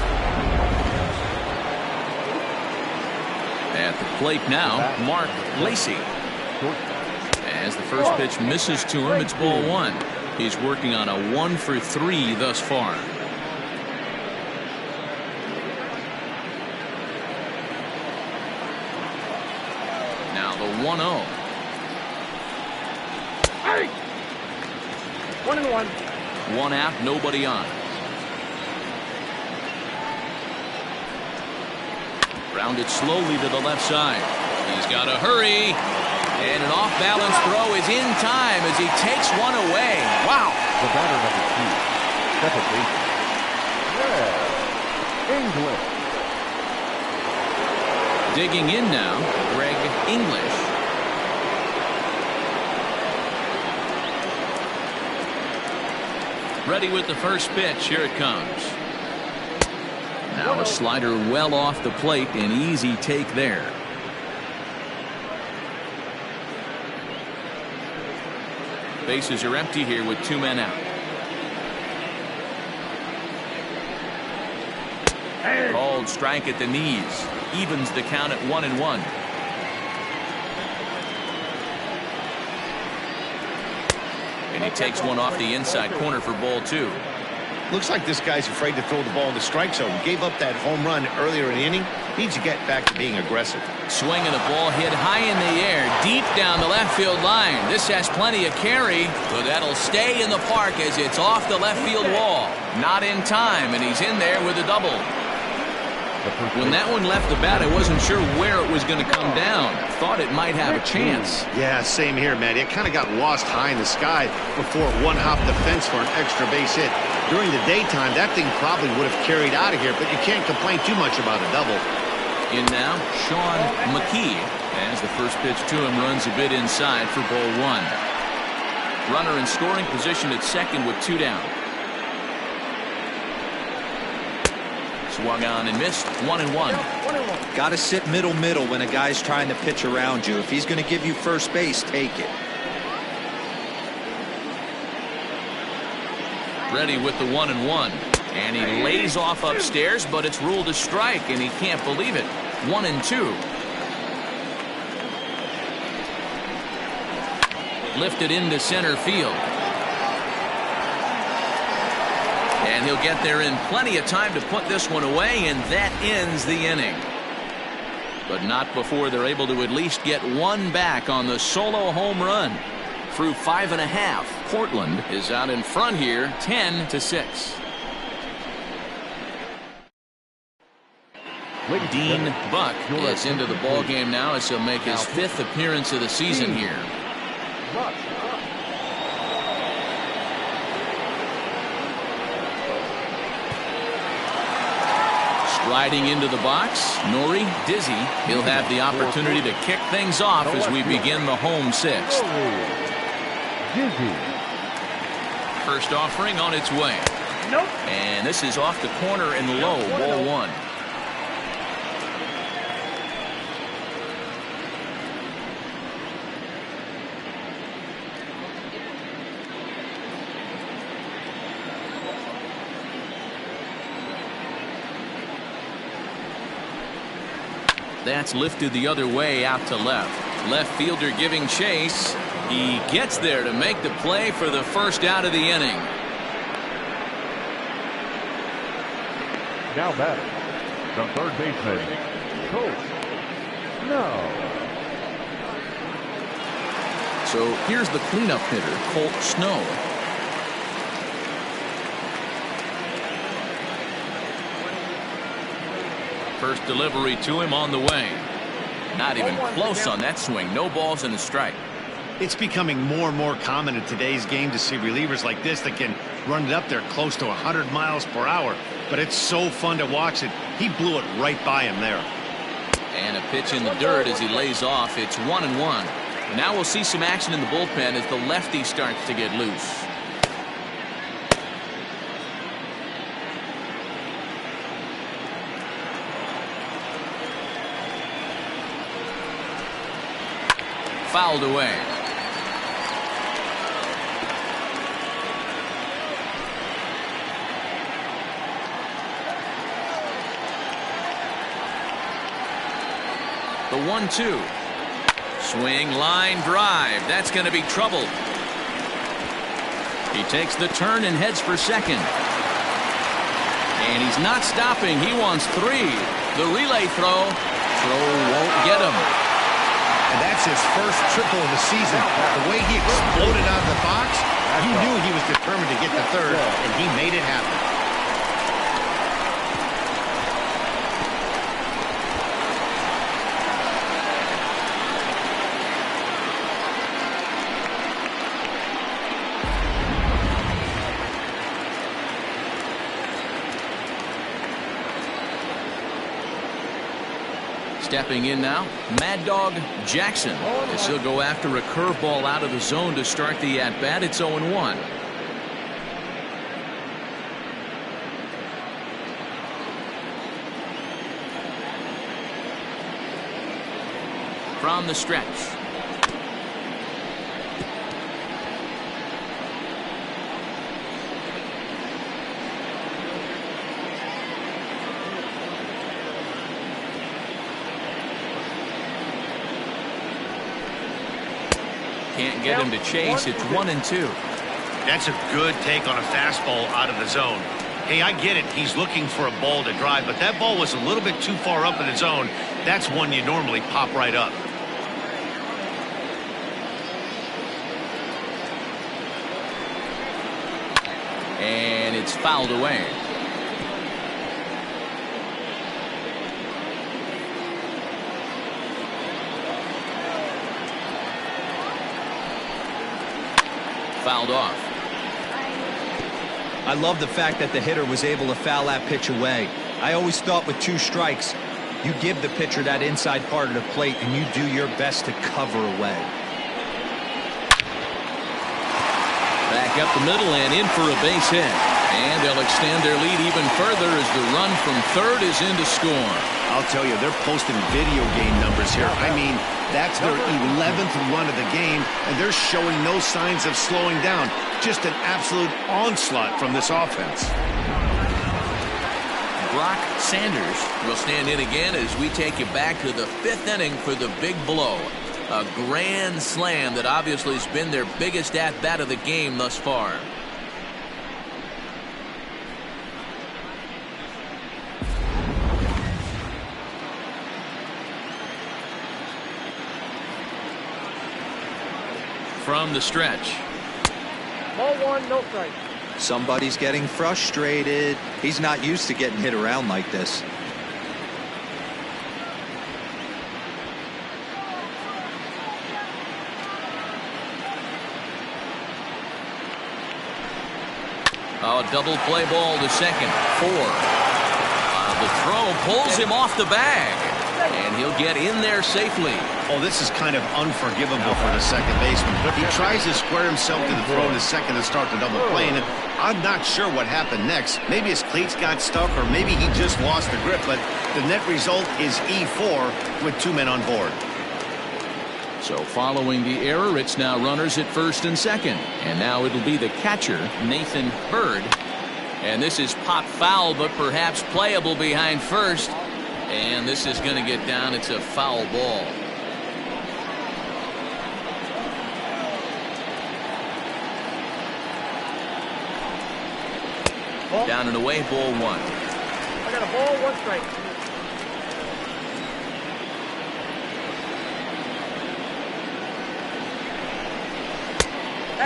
At the plate now, Mark Lacey. As the first pitch misses to him, it's ball 1. He's working on a 1 for 3 thus far. Now the 1-0. Hey! 1-1. 1 out, nobody on. Grounded slowly to the left side. He's got to hurry. And an off-balance throw is in time as he takes one away. Wow. The batter number 2. Second baseman. Greg English. Digging in now, Greg English. Ready with the first pitch. Here it comes. Now a slider well off the plate. An easy take there. Bases are empty here with 2 men out. Called strike at the knees. Evens the count at 1-1. And he takes one off the inside corner for ball 2. Looks like this guy's afraid to throw the ball in the strike zone. Gave up that home run earlier in the inning. Needs to get back to being aggressive. Swing and a ball hit high in the air, deep down the left field line. This has plenty of carry, but that'll stay in the park as it's off the left field wall. Not in time, and he's in there with a double. When that one left the bat, I wasn't sure where it was going to come down. Thought it might have a chance. Yeah, same here, man. It kind of got lost high in the sky before it one-hopped the fence for an extra base hit. During the daytime, that thing probably would have carried out of here, but you can't complain too much about a double. In now, Sean McKee. As the first pitch to him runs a bit inside for ball one. Runner in scoring position at second with 2 down. Swung on and missed. 1-1. Got to sit middle when a guy's trying to pitch around you. If he's going to give you first base, take it. Ready with the 1-1. And he lays off upstairs, but it's ruled a strike, and he can't believe it. 1-2. Lifted into center field. And he'll get there in plenty of time to put this one away, and that ends the inning. But not before they're able to at least get one back on the solo home run. Through 5.5, Portland is out in front here, 10-6. Dean Buck is into the ball game now as he'll make his 5th appearance of the season here. Striding into the box, Nori Dizzy. He'll have the opportunity to kick things off as we begin the home 6th. First offering on its way. Nope. And this is off the corner and low, ball 1. That's lifted the other way out to left. Left fielder giving chase. He gets there to make the play for the first out of the inning. Now batting, the third baseman, Colt Snow. So here's the cleanup hitter, Colt Snow. First delivery to him on the way. Not even close on that swing. No balls and a strike. It's becoming more and more common in today's game to see relievers like this that can run it up there close to 100 miles per hour. But it's so fun to watch it. He blew it right by him there. And a pitch in the dirt as he lays off. It's 1-1. Now we'll see some action in the bullpen as the lefty starts to get loose. Fouled away. The 1-2. Swing, line, drive. That's going to be trouble. He takes the turn and heads for second. And he's not stopping. He wants 3. The relay throw. Throw won't get him. And that's his first triple of the season. The way he exploded out of the box, you knew he was determined to get the third, and he made it happen. Stepping in now, Mad Dog Jackson, as he'll go after a curveball out of the zone to start the at-bat. It's 0-1. From the stretch. Can't get him to chase. It's 1-2. That's a good take on a fastball out of the zone. Hey, I get it. He's looking for a ball to drive, but that ball was a little bit too far up in the zone. That's one you normally pop right up. And it's fouled away. Fouled off. I love the fact that the hitter was able to foul that pitch away. I always thought with 2 strikes, You give the pitcher that inside part of the plate, and you do your best to cover away. Back up the middle and in for a base hit. And they'll extend their lead even further as the run from third is in to score. I'll tell you, they're posting video game numbers here. I mean, that's their 11th run of the game, and they're showing no signs of slowing down. Just an absolute onslaught from this offense. Brock Sanders will stand in again as we take you back to the 5th inning for the big blow. A grand slam that obviously has been their biggest at-bat of the game thus far. From the stretch. Ball 1, no strike. Somebody's getting frustrated. He's not used to getting hit around like this. Oh, double play ball to second. 4. The throw pulls him off the bag. And he'll get in there safely. Oh, this is kind of unforgivable for the second baseman. He tries to square himself to the throw to second and start the double play, and I'm not sure what happened next. Maybe his cleats got stuck, or maybe he just lost the grip, but the net result is E4 with 2 men on board. So following the error, it's now runners at first and second. And now it'll be the catcher, Nathan Bird. And this is popped foul, but perhaps playable behind first. And this is going to get down. It's a foul ball. Ball. Down and away, ball 1. I got a ball, 1 strike.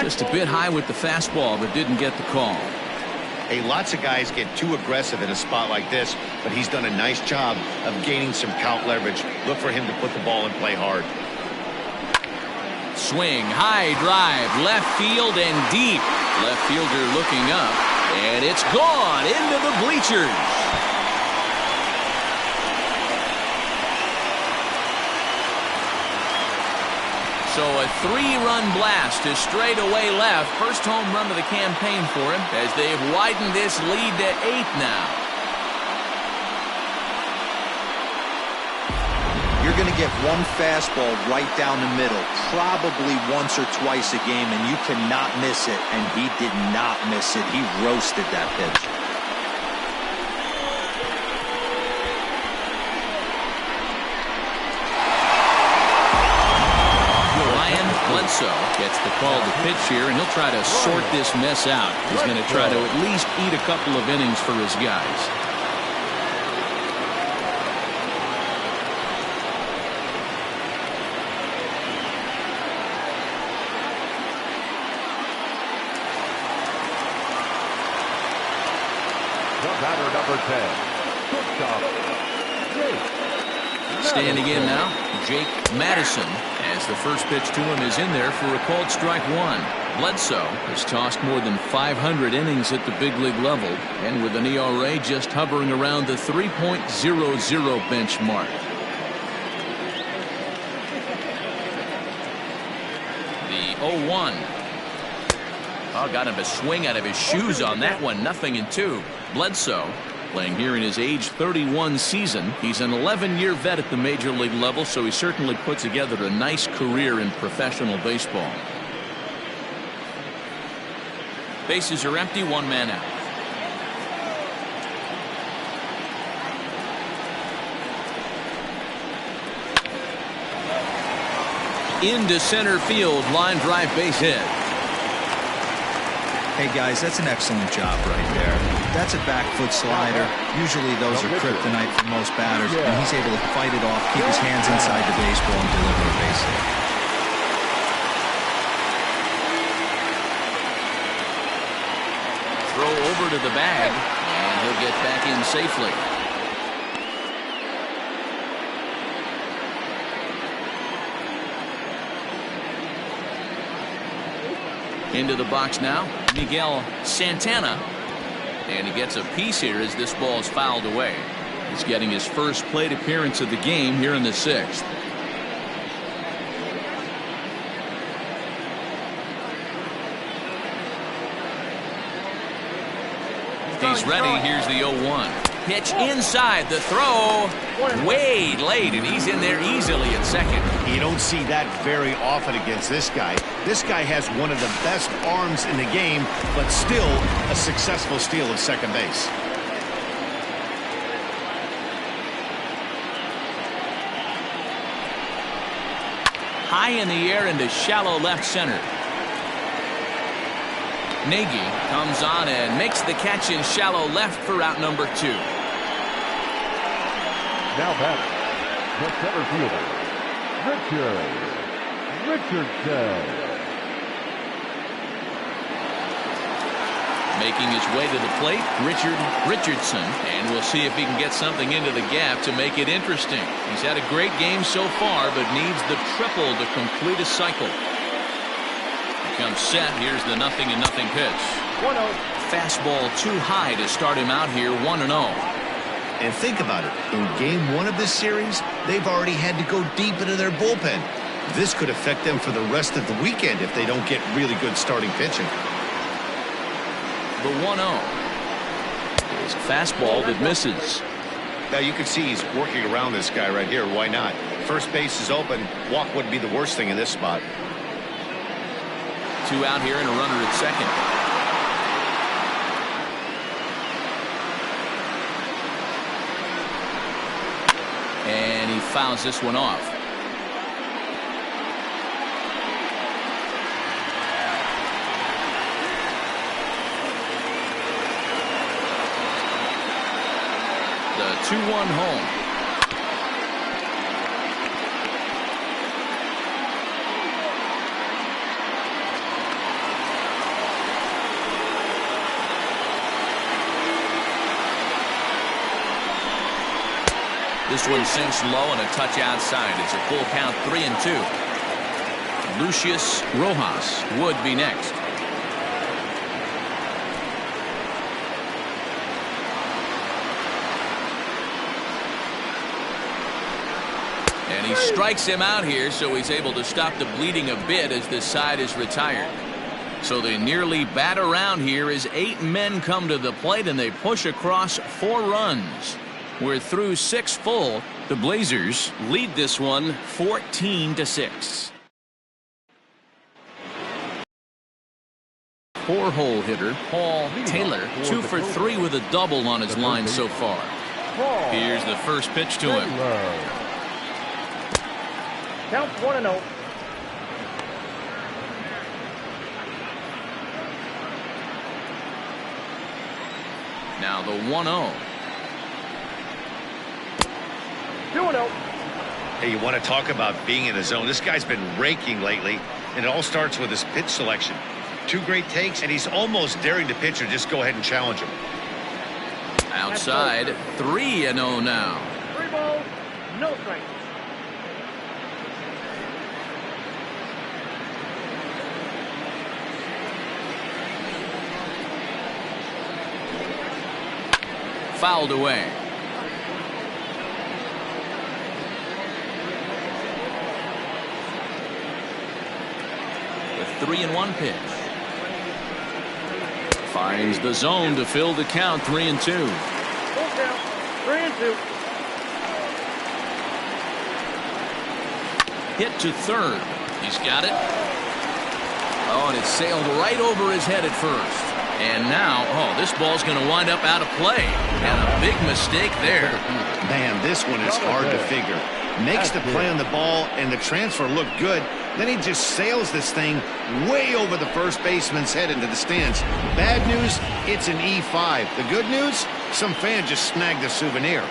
Just a bit high with the fastball, but didn't get the call. Hey, lots of guys get too aggressive in a spot like this, but he's done a nice job of gaining some count leverage. Look for him to put the ball in play hard. Swing, high drive, left field and deep. Left fielder looking up, and it's gone into the bleachers. So a 3-run blast to straightaway left. First home run of the campaign for him as they've widened this lead to 8 now. You're going to get one fastball right down the middle, probably once or twice a game, and you cannot miss it. And he did not miss it. He roasted that pitch. Bledsoe gets the call to pitch here, and he'll try to sort this mess out. He's going to try to at least eat a couple of innings for his guys. The batter, number 10, shortstop, Jake. Standing in now, Jake Madison, as the first pitch to him is in there for a called strike 1. Bledsoe has tossed more than 500 innings at the big league level, and with an ERA just hovering around the 3.00 benchmark. The 0-1. Oh, got him a swing out of his shoes on that one. 0-2. Bledsoe playing here in his age 31 season. He's an 11-year vet at the major league level, so he certainly put together a nice career in professional baseball. Bases are empty, 1 man out. Into center field, line drive, base hit. Hey guys, that's an excellent job right there. That's a back foot slider. Usually those are kryptonite for most batters, and he's able to fight it off, keep his hands inside the baseball, and deliver a base hit. Throw over to the bag, and he'll get back in safely. Into the box now, Miguel Santana. And he gets a piece here as this ball is fouled away. He's getting his first plate appearance of the game here in the 6th. He's ready. Here's the 0-1. Pitch inside. The throw way late, and he's in there easily at second. You don't see that very often against this guy. This guy has one of the best arms in the game, but still a successful steal of second base. High in the air into shallow left center. Nagy comes on and makes the catch in shallow left for out number 2. Now batting, the center fielder, Richardson. Making his way to the plate, Richardson, and we'll see if he can get something into the gap to make it interesting. He's had a great game so far, but needs the triple to complete a cycle. Comes set. Here's the 0-0 pitch. 1-0. Fastball too high to start him out here. 1-0. And think about it. In game 1 of this series, they've already had to go deep into their bullpen. This could affect them for the rest of the weekend if they don't get really good starting pitching. The 1-0 is a fastball that misses. Now you can see he's working around this guy right here. Why not? First base is open. Walk wouldn't be the worst thing in this spot. 2 out here and a runner at second. And he fouls this one off. The 2-1 home. This one sinks low and a touch outside. It's a full count, 3-2. Lucius Rojas would be next. And he strikes him out here, so he's able to stop the bleeding a bit as this side is retired. So they nearly bat around here as 8 men come to the plate and they push across 4 runs. We're through 6 full. The Blazers lead this one 14-6. 4-hole hitter Paul Taylor, 2 for 3 with a double on his line so far. Here's the first pitch to him. Count 1-0. Now the 1-0. 2-0. Hey, you want to talk about being in the zone? This guy's been raking lately, and it all starts with his pitch selection. 2 great takes, and he's almost daring the pitcher just go ahead and challenge him. Outside, 3-0 now. 3 balls, no strikes. Fouled away. The 3-1 pitch. Finds the zone to fill the count, 3-2. Full count, 3-2. Hit to third. He's got it. Oh, and it sailed right over his head at first. And now, oh, this ball's going to wind up out of play. And a big mistake there. Man, this one is hard to figure. Makes the play on the ball, and the transfer looked good. Then he just sails this thing way over the first baseman's head into the stands. Bad news, it's an E5. The good news, some fan just snagged a souvenir.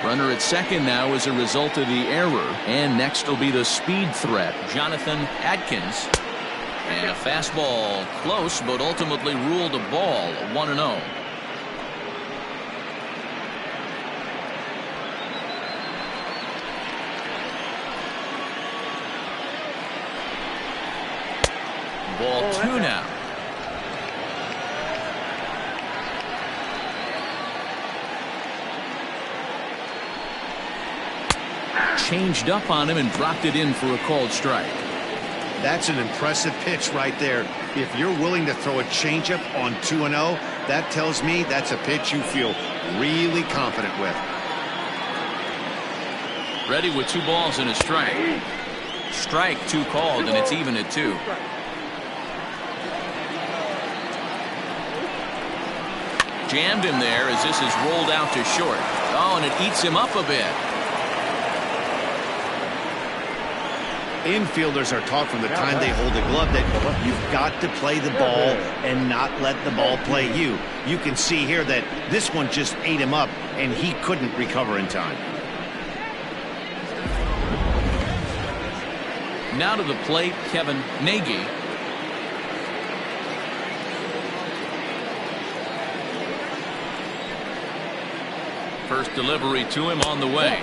Runner at second now as a result of the error. And next will be the speed threat, Jonathan Adkins. And a fastball close, but ultimately ruled a ball, 1-0. Ball 2 now. changed up on him and dropped it in for a called strike. That's an impressive pitch right there. If you're willing to throw a changeup on 2-0, that tells me that's a pitch you feel really confident with. Ready with 2 balls and a strike. Strike 2 called, and it's even at 2. Jammed him there as this is rolled out to short. Oh, and it eats him up a bit. Infielders are taught from the time they hold a glove that you've got to play the ball and not let the ball play you. You can see here that this one just ate him up, and he couldn't recover in time. Now to the plate, Kevin Nagy. First delivery to him on the way.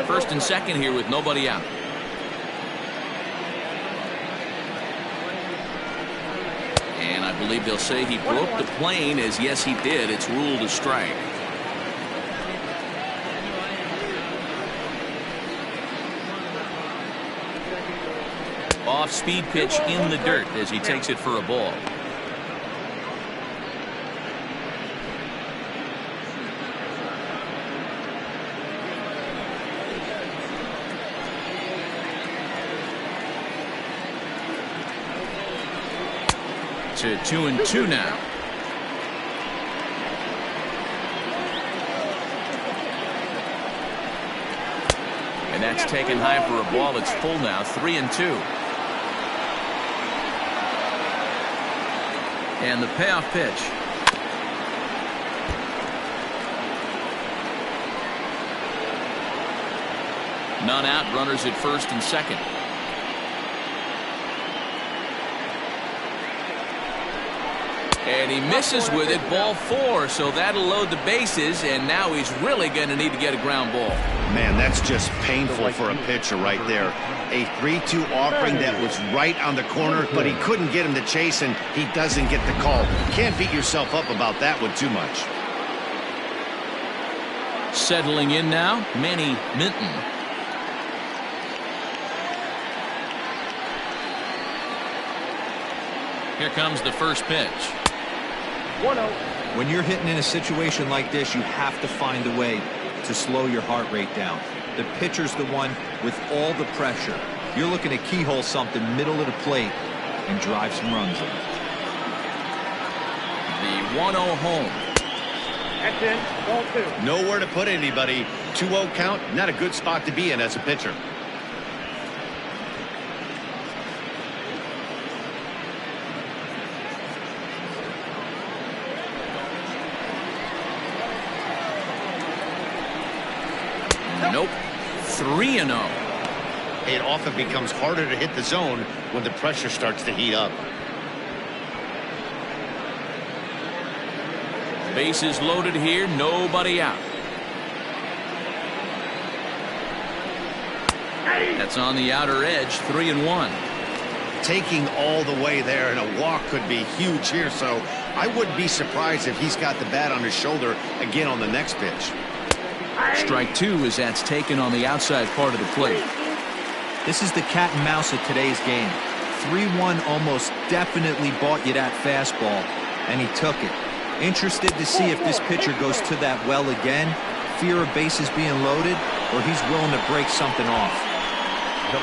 First and second here with nobody out. And I believe they'll say he broke the plane, as yes he did. It's ruled a strike. Off-speed pitch in the dirt as he takes it for a ball. To 2-2 now. And that's taken high for a ball. It's full now. 3-2. And the payoff pitch. None out. Runners at first and second. And he misses with it. Ball 4. So that'll load the bases. And now he's really going to need to get a ground ball. Man, that's just painful for a pitcher right there. A 3-2 offering that was right on the corner, but he couldn't get him to chase, and he doesn't get the call. Can't beat yourself up about that one too much. Settling in now, Manny Minton. Here comes the first pitch. 1-0. When you're hitting in a situation like this, you have to find a way to slow your heart rate down. The pitcher's the one with all the pressure. You're looking to keyhole something middle of the plate and drive some runs in. The 1-0 home. That's in. Ball 2. Nowhere to put anybody. 2-0 count, not a good spot to be in as a pitcher. Nope. 3-0. It often becomes harder to hit the zone when the pressure starts to heat up. Bases loaded here. Nobody out. That's on the outer edge. 3-1. Taking all the way there, and a walk could be huge here, so I wouldn't be surprised if he's got the bat on his shoulder again on the next pitch. Strike 2 as that's taken on the outside part of the plate. This is the cat and mouse of today's game. 3-1 almost definitely bought you that fastball, and he took it. Interested to see if this pitcher goes to that well again, fear of bases being loaded, or he's willing to break something off.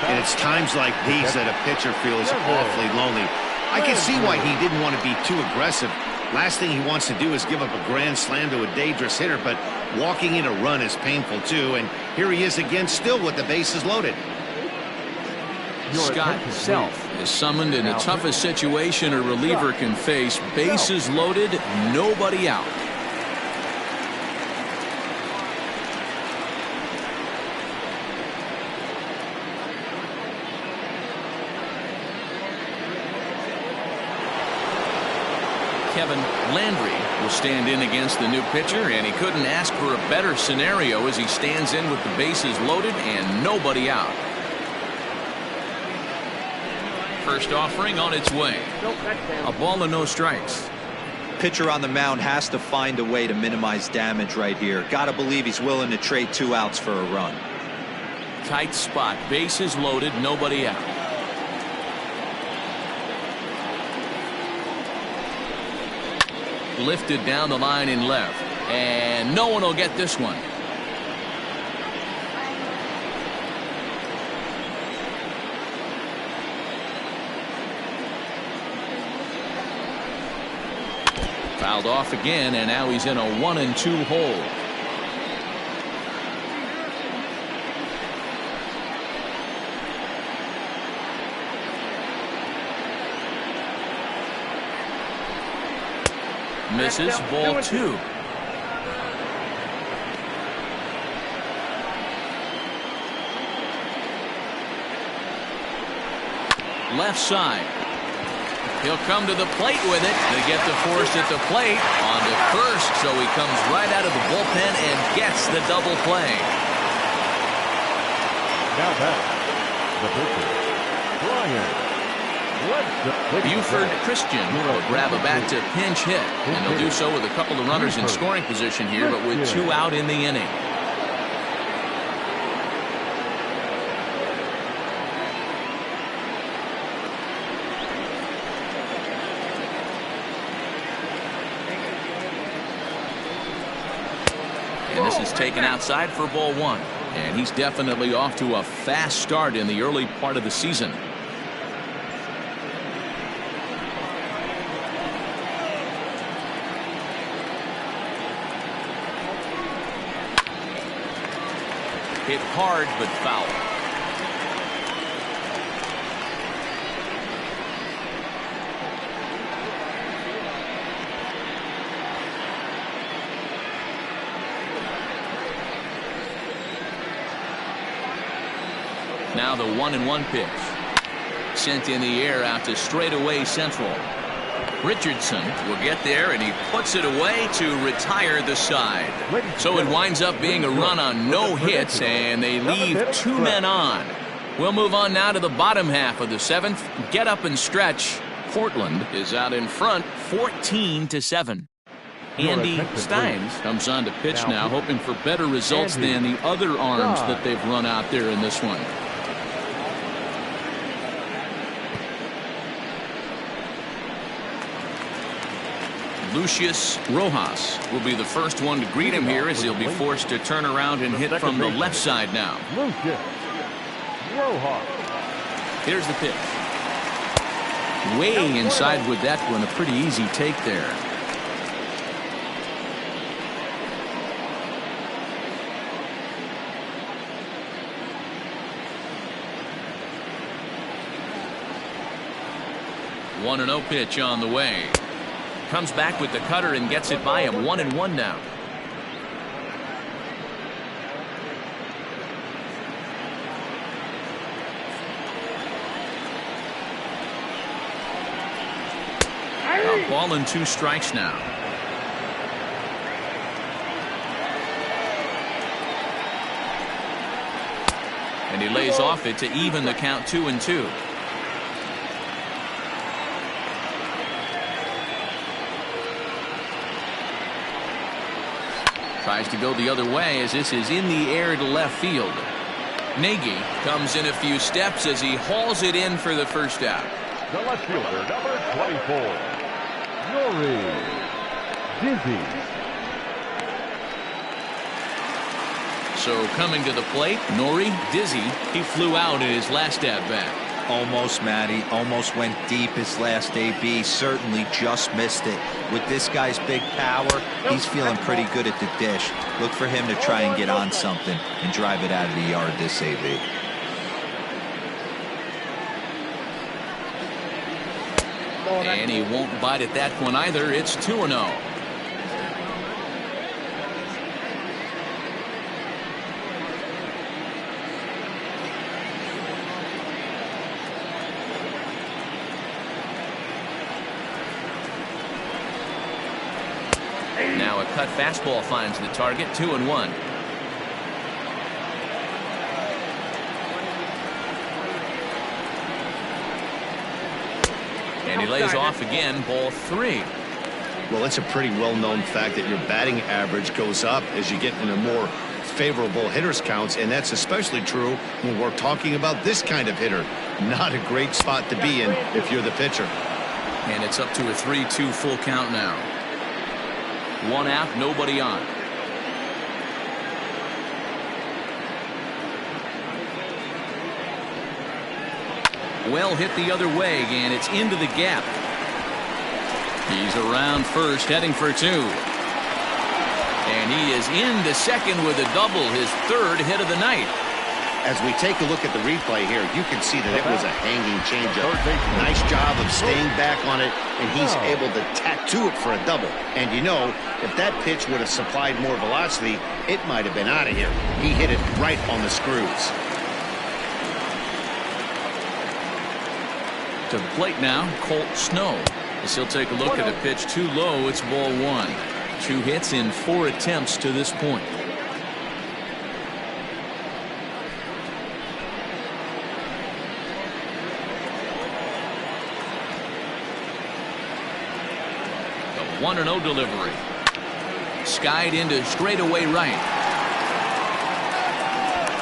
And it's times like these that a pitcher feels awfully lonely. I can see why he didn't want to be too aggressive. Last thing he wants to do is give up a grand slam to a dangerous hitter, but walking in a run is painful too, and here he is again, still with the bases loaded. Scott Self is summoned in the toughest situation a reliever can face. Bases loaded, nobody out. Kevin Landry will stand in against the new pitcher, and he couldn't ask for a better scenario as he stands in with the bases loaded and nobody out. First offering on its way. A ball and no strikes. Pitcher on the mound has to find a way to minimize damage right here. Got to believe he's willing to trade 2 outs for a run. Tight spot, bases loaded, nobody out. Lifted down the line in left, and no one will get this one. Fouled off again, and now he's in a 1-2 hole. Misses, ball 2. Left side. He'll come to the plate with it. They get the force at the plate. On to first, so he comes right out of the bullpen and gets the double play. Now back, the pitcher, Brian. Buford Christian will grab a bat to pinch hit, and he'll do so with a couple of runners in scoring position here, but with 2 out in the inning. And this is taken outside for ball 1, and he's definitely off to a fast start in the early part of the season. Hit hard, but foul. Now the 1-1 pitch. Sent in the air out to straightaway central. Richardson will get there, and he puts it away to retire the side. So it winds up being a run on no hits, and they leave 2 men on. We'll move on now to the bottom half of the 7th. Get up and stretch. Portland is out in front 14-7. Andy Steins comes on to pitch now, hoping for better results than the other arms that they've run out there in this one. Lucius Rojas will be the first one to greet him here, as he'll be forced to turn around and hit from the left side now. Lucius Rojas. Here's the pitch. Way inside with that one. A pretty easy take there. One 1-0 pitch on the way. Comes back with the cutter and gets it by him. 1-1 now. A ball and 2 strikes now. And he lays off it to even the count 2-2. Tries to go the other way, as this is in the air to left field. Nagy comes in a few steps as he hauls it in for the first out. The left fielder, number 24, Nori Dizzy. So coming to the plate, Nori Dizzy. He flew out in his last at-bat. Almost, Matty. Almost went deep his last AB. Certainly just missed it. With this guy's big power, he's feeling pretty good at the dish. Look for him to try and get on something and drive it out of the yard this AB. And he won't bite at that one either. It's 2-0. Now a cut fastball finds the target. 2-1. And he lays off again. Ball 3. Well, it's a pretty well-known fact that your batting average goes up as you get into more favorable hitters counts, and that's especially true when we're talking about this kind of hitter. Not a great spot to be in if you're the pitcher. And it's up to a 3-2 full count now. One out, nobody on. Well hit the other way, and it's into the gap. He's around first, heading for two. And he is into second with a double, his third hit of the night. As we take a look at the replay here, you can see that it was a hanging changeup. Nice job of staying back on it, and he's able to tattoo it for a double. And you know, if that pitch would have supplied more velocity, it might have been out of here. He hit it right on the screws. To the plate now, Colt Snow. As he'll take a look at a pitch too low, it's ball one. 2 hits in 4 attempts to this point. The 1-0 delivery. Skied into straightaway right.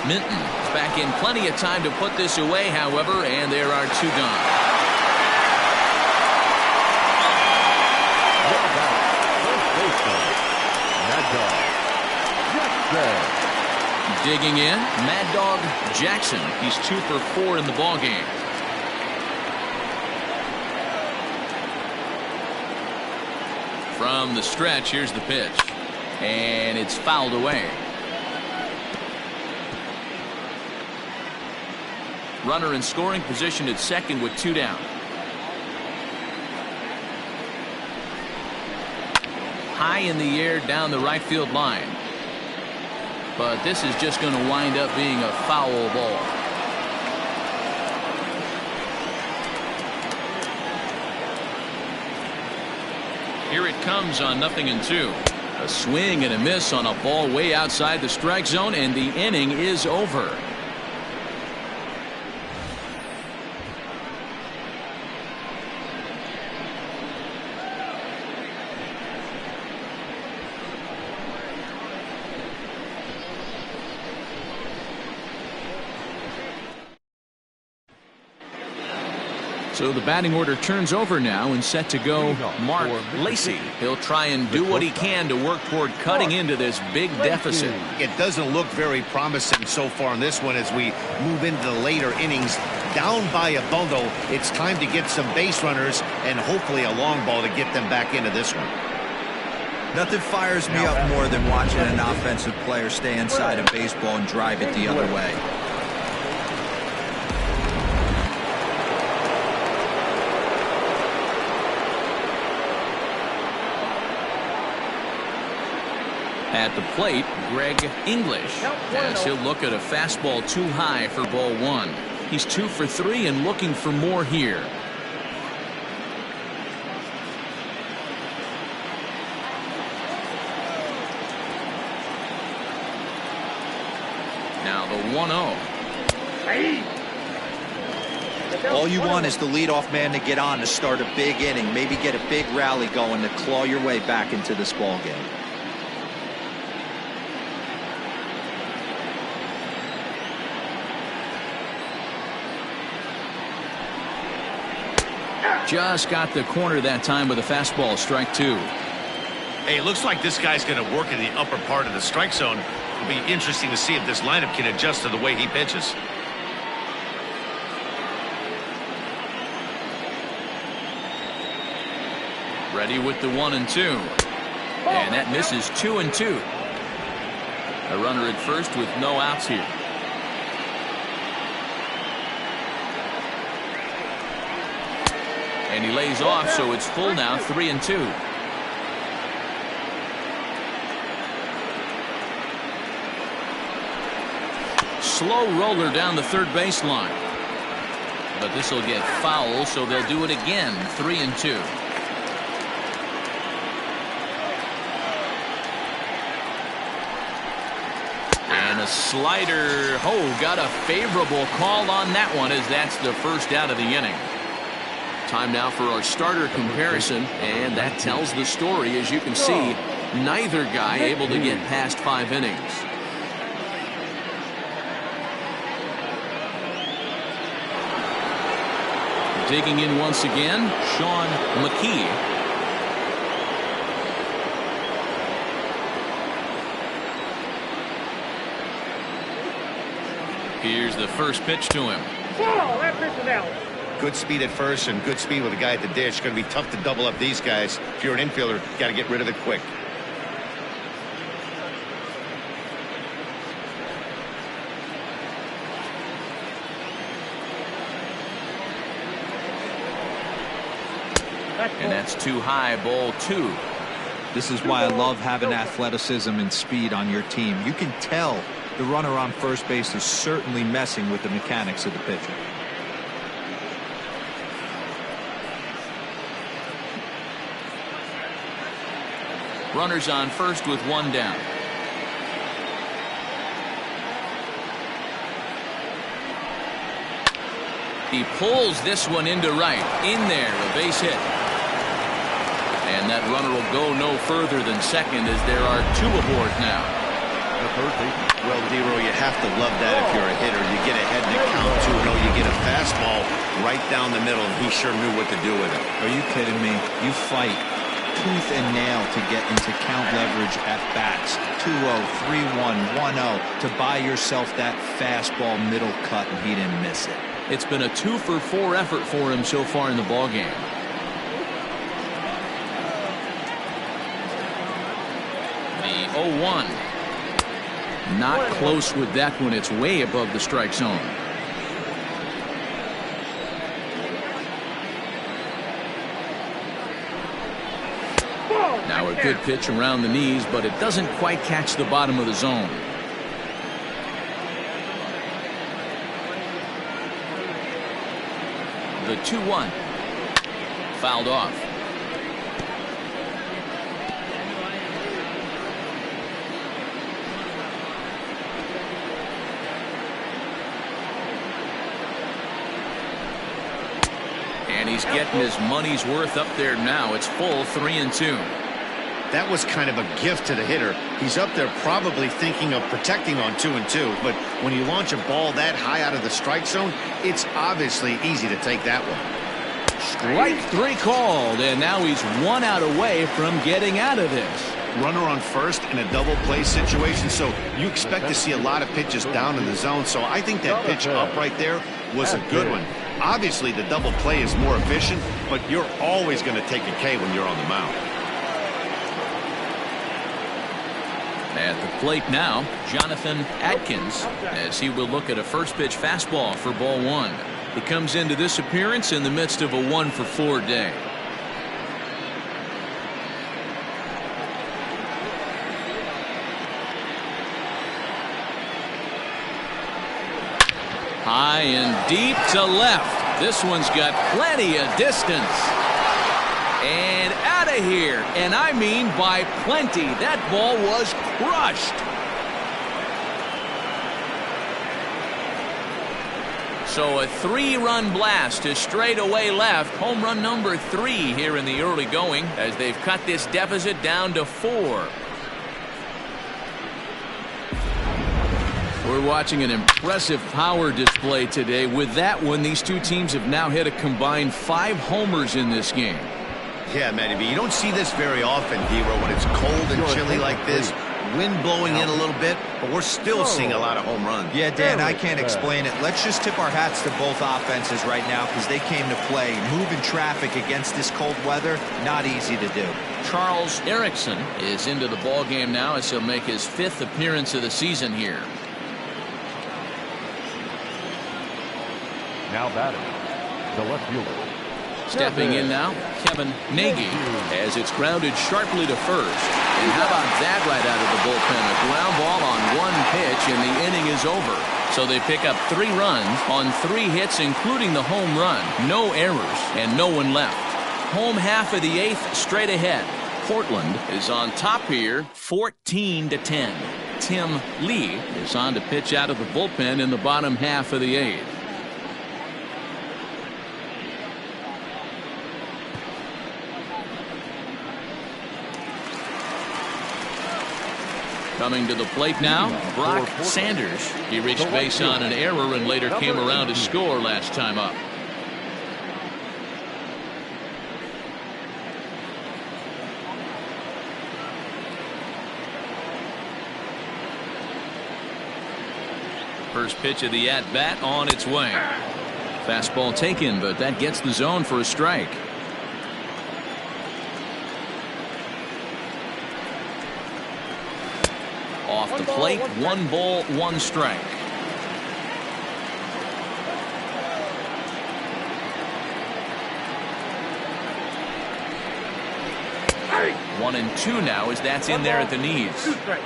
Minton is back in plenty of time to put this away, however, and there are 2 gone. Digging in, Mad Dog Jackson. He's 2 for 4 in the ballgame. From the stretch, here's the pitch. And it's fouled away. Runner in scoring position at second with 2 down. High in the air down the right field line. But this is just going to wind up being a foul ball. Here it comes on 0-2. A swing and a miss on a ball way outside the strike zone, and the inning is over. So the batting order turns over now and set to go Mark Lacey. He'll try and do what he can to work toward cutting into this big deficit. It doesn't look very promising so far in this one as we move into the later innings. Down by a bundle, it's time to get some base runners and hopefully a long ball to get them back into this one. Nothing fires me up more than watching an offensive player stay inside a baseball and drive it the other way. At the plate, Greg English, as he'll look at a fastball too high for ball one. He's 2 for 3 and looking for more here. Now the 1-0. All you want is the leadoff man to get on to start a big inning, maybe get a big rally going to claw your way back into this ball game. Just got the corner that time with a fastball, strike 2. Hey, it looks like this guy's going to work in the upper part of the strike zone. It'll be interesting to see if this lineup can adjust to the way he pitches. Ready with the 1-2. And that misses 2-2. A runner at first with no outs here. And he lays off, so it's full now, 3-2. Slow roller down the third baseline. But this will get foul, so they'll do it again, 3-2. And a slider. Oh, got a favorable call on that one, as that's the first out of the inning. Time now for our starter comparison, and that tells the story. As you can see, neither guy able to get past 5 innings. Digging in once again, Sean McKee. Here's the first pitch to him. Ball, that pitch is out. Good speed at first and good speed with a guy at the dish. Going to be tough to double up these guys. If you're an infielder, got to get rid of it quick. And that's too high, ball 2. This is why I love having athleticism and speed on your team. You can tell the runner on first base is certainly messing with the mechanics of the pitcher. Runners on first with 1 down. He pulls this one into right. In there, a base hit. And that runner will go no further than second as there are 2 aboard now. Well, D-Row, you have to love that if you're a hitter. You get ahead in the count 2-0. You get a fastball right down the middle, and he sure knew what to do with it. Are you kidding me? You fight tooth and nail to get into count leverage at bats. 2-0, 3-1, 1-0 to buy yourself that fastball middle cut, and he didn't miss it. It's been a 2-for-4 effort for him so far in the ballgame. The 0-1. Not close with that one. It's way above the strike zone. Now a good pitch around the knees, but it doesn't quite catch the bottom of the zone. The 2-1. Fouled off. And he's getting his money's worth up there now. It's full 3-2. That was kind of a gift to the hitter. He's up there probably thinking of protecting on 2-2, but when you launch a ball that high out of the strike zone, it's obviously easy to take that one. Strike 3 called, and now he's 1 out away from getting out of this. Runner on first in a double play situation, so you expect to see a lot of pitches down in the zone. So I think that pitch up right there was a good one. Obviously, the double play is more efficient, but you're always going to take a K when you're on the mound. At the plate now, Jonathan Atkins, as he will look at a first pitch fastball for ball 1. He comes into this appearance in the midst of a 1-for-4 day. High and deep to left. This one's got plenty of distance. And out of here. And I mean by plenty. That ball was crushed. So a 3-run blast to straightaway left. Home run number 3 here in the early going as they've cut this deficit down to 4. We're watching an impressive power display today. With that one, these two teams have now hit a combined 5 homers in this game. Yeah, Matty B, you don't see this very often, Hero, when it's cold and chilly like this. Wind blowing in a little bit, but we're still seeing a lot of home runs. Yeah, Dan, I can't explain it. Let's just tip our hats to both offenses right now because they came to play. Moving traffic against this cold weather, not easy to do. Charles Erickson is into the ballgame now as he'll make his 5th appearance of the season here. Now batting, the left fielder. Stepping in now, Kevin Nagy, as it's grounded sharply to first. And how about that right out of the bullpen? A ground ball on 1 pitch, and the inning is over. So they pick up 3 runs on 3 hits, including the home run. No errors, and no one left. Home half of the 8th straight ahead. Portland is on top here, 14-10. Tim Lee is on to pitch out of the bullpen in the bottom half of the 8th. Coming to the plate now, Brock Sanders. He reached base on an error and later came around to score last time up. First pitch of the at-bat on its way. Fastball taken, but that gets the zone for a strike. Off the plate, 1 ball, 1 strike. Hey! 1 and 2 now as that's in there at the knees. 2 strikes.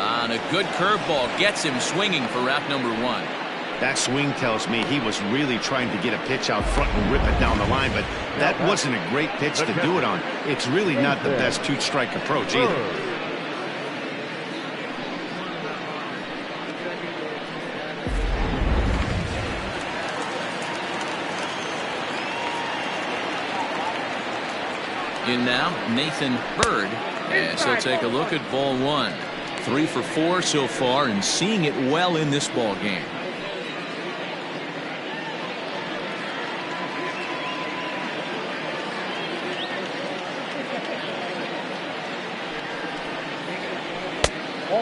On a good curveball gets him swinging for out number 1. That swing tells me he was really trying to get a pitch out front and rip it down the line, but that wasn't a great pitch to do it on. It's really not the best 2-strike approach either. In now, Nathan Bird, as he'll take a look at ball 1. 3 for 4 so far and seeing it well in this ball game.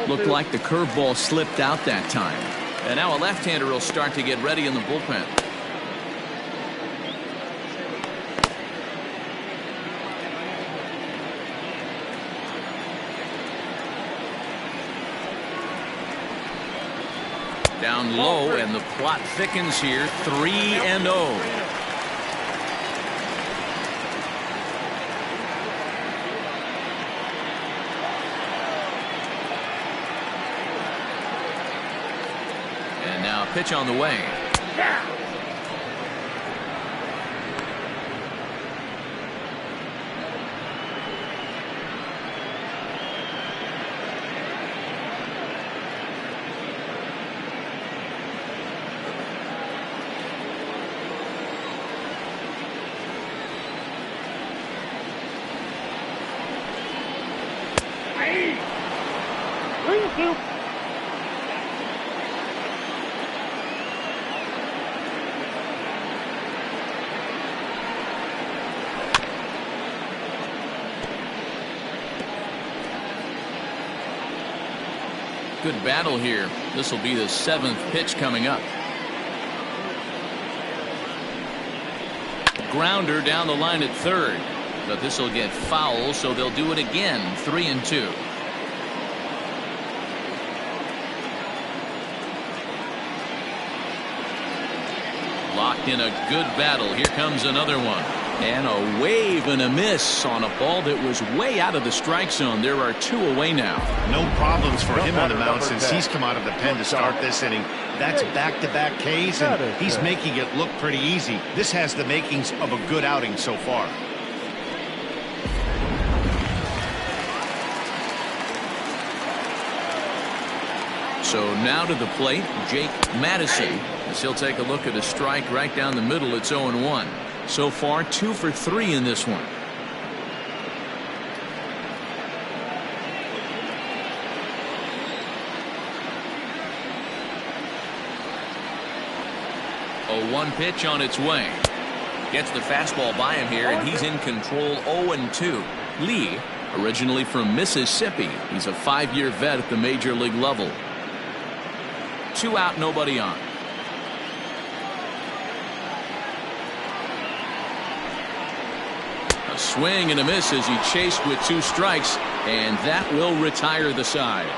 Looked like the curveball slipped out that time. And now a left-hander will start to get ready in the bullpen. Down low, and the plot thickens here. 3-0. And now a pitch on the way. Good battle here. This will be the 7th pitch coming up. Grounder down the line at third, but this will get foul, so they'll do it again. 3-2. Locked in a good battle. Here comes another one. And a wave and a miss on a ball that was way out of the strike zone. There are 2 away now. No problems for him on the mound since he's come out of the pen to start this inning. That's back-to-back Ks, and he's making it look pretty easy. This has the makings of a good outing so far. So now to the plate, Jake Madison, as he'll take a look at a strike right down the middle. It's 0-1. So far 2 for 3 in this one. A 1 pitch on its way. Gets the fastball by him here, and he's in control. 0-2. Lee, originally from Mississippi. He's a 5-year vet at the major league level. 2 out, nobody on. A swing and a miss as he chased with 2 strikes, and that will retire the side.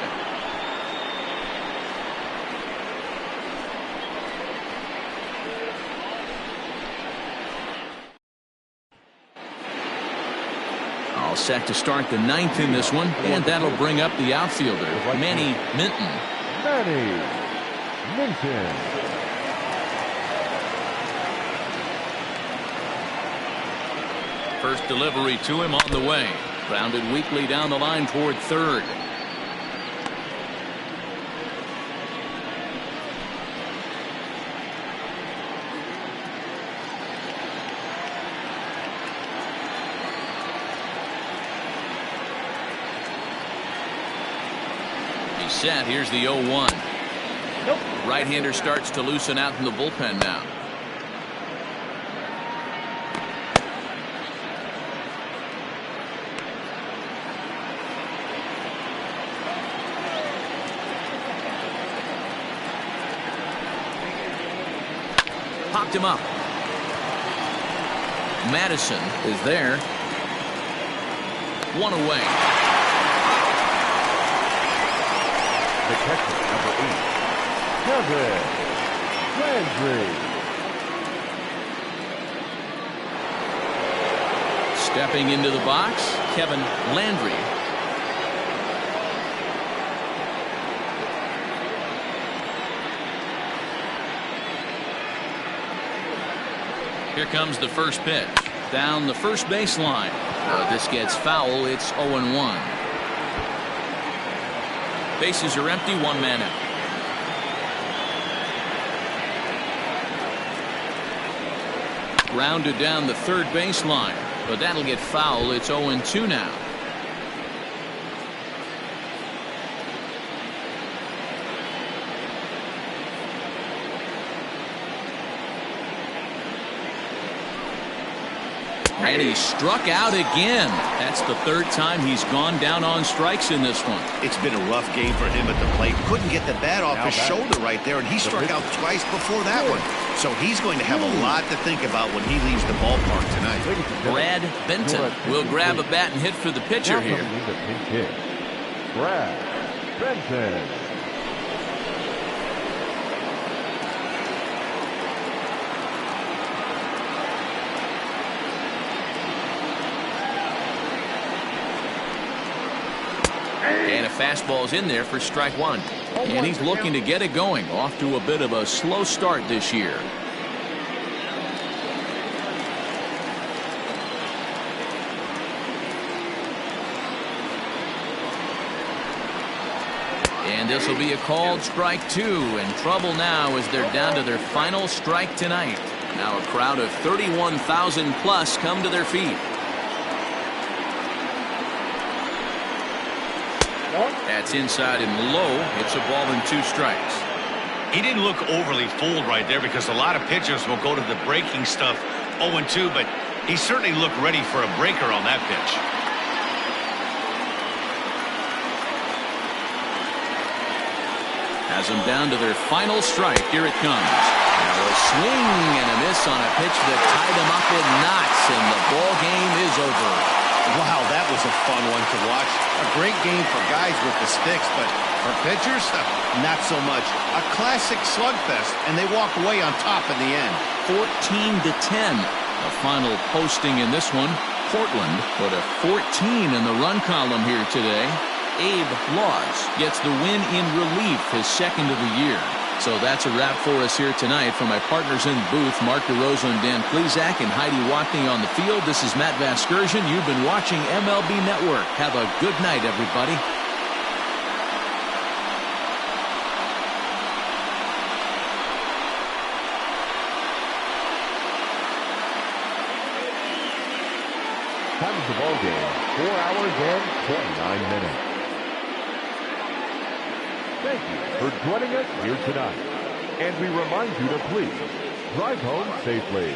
All set to start the 9th in this one, and that'll bring up the outfielder, Manny Minton. Manny Minton. First delivery to him on the way. Grounded weakly down the line toward third. set. Here's the 0-1. Nope. Right-hander starts to loosen out in the bullpen now. Popped him up. Madison is there. One away. The catcher, number 8, Kevin Landry. Stepping into the box, Kevin Landry. Here comes the first pitch. Down the first baseline. This gets foul. It's 0-1. Bases are empty. One man out. Grounded down the third baseline. But that'll get foul. It's 0-2 now. And he struck out again. That's the third time he's gone down on strikes in this one. It's been a rough game for him at the plate. Couldn't get the bat off his shoulder right there, and he struck out twice before that one. So he's going to have a lot to think about when he leaves the ballpark tonight. Brad Benton will grab a bat and hit for the pitcher here. Brad Benton. And a fastball's in there for strike one. And he's looking to get it going. Off to a bit of a slow start this year. And this will be a called strike two. And trouble now as they're down to their final strike tonight. Now a crowd of 31,000 plus come to their feet. That's inside and low. It's a ball and 2 strikes. He didn't look overly fooled right there because a lot of pitchers will go to the breaking stuff 0-2, but he certainly looked ready for a breaker on that pitch. Has them down to their final strike. Here it comes. Now a swing and a miss on a pitch that tied him up in knots, and the ball game is over. Wow, that was a fun one to watch. A great game for guys with the sticks, but for pitchers, not so much. A classic slugfest, and they walk away on top in the end. 14-10. The final posting in this one. Portland put a 14 in the run column here today. Abe Laws gets the win in relief, his second of the year. So that's a wrap for us here tonight. From my partners in the booth, Mark DeRosa and Dan Plezak, and Heidi Watney on the field, this is Matt Vasgersian. You've been watching MLB Network. Have a good night, everybody. Time of the ball game, 4 hours and 29 minutes. Thank you for joining us here tonight. And we remind you to please drive home safely.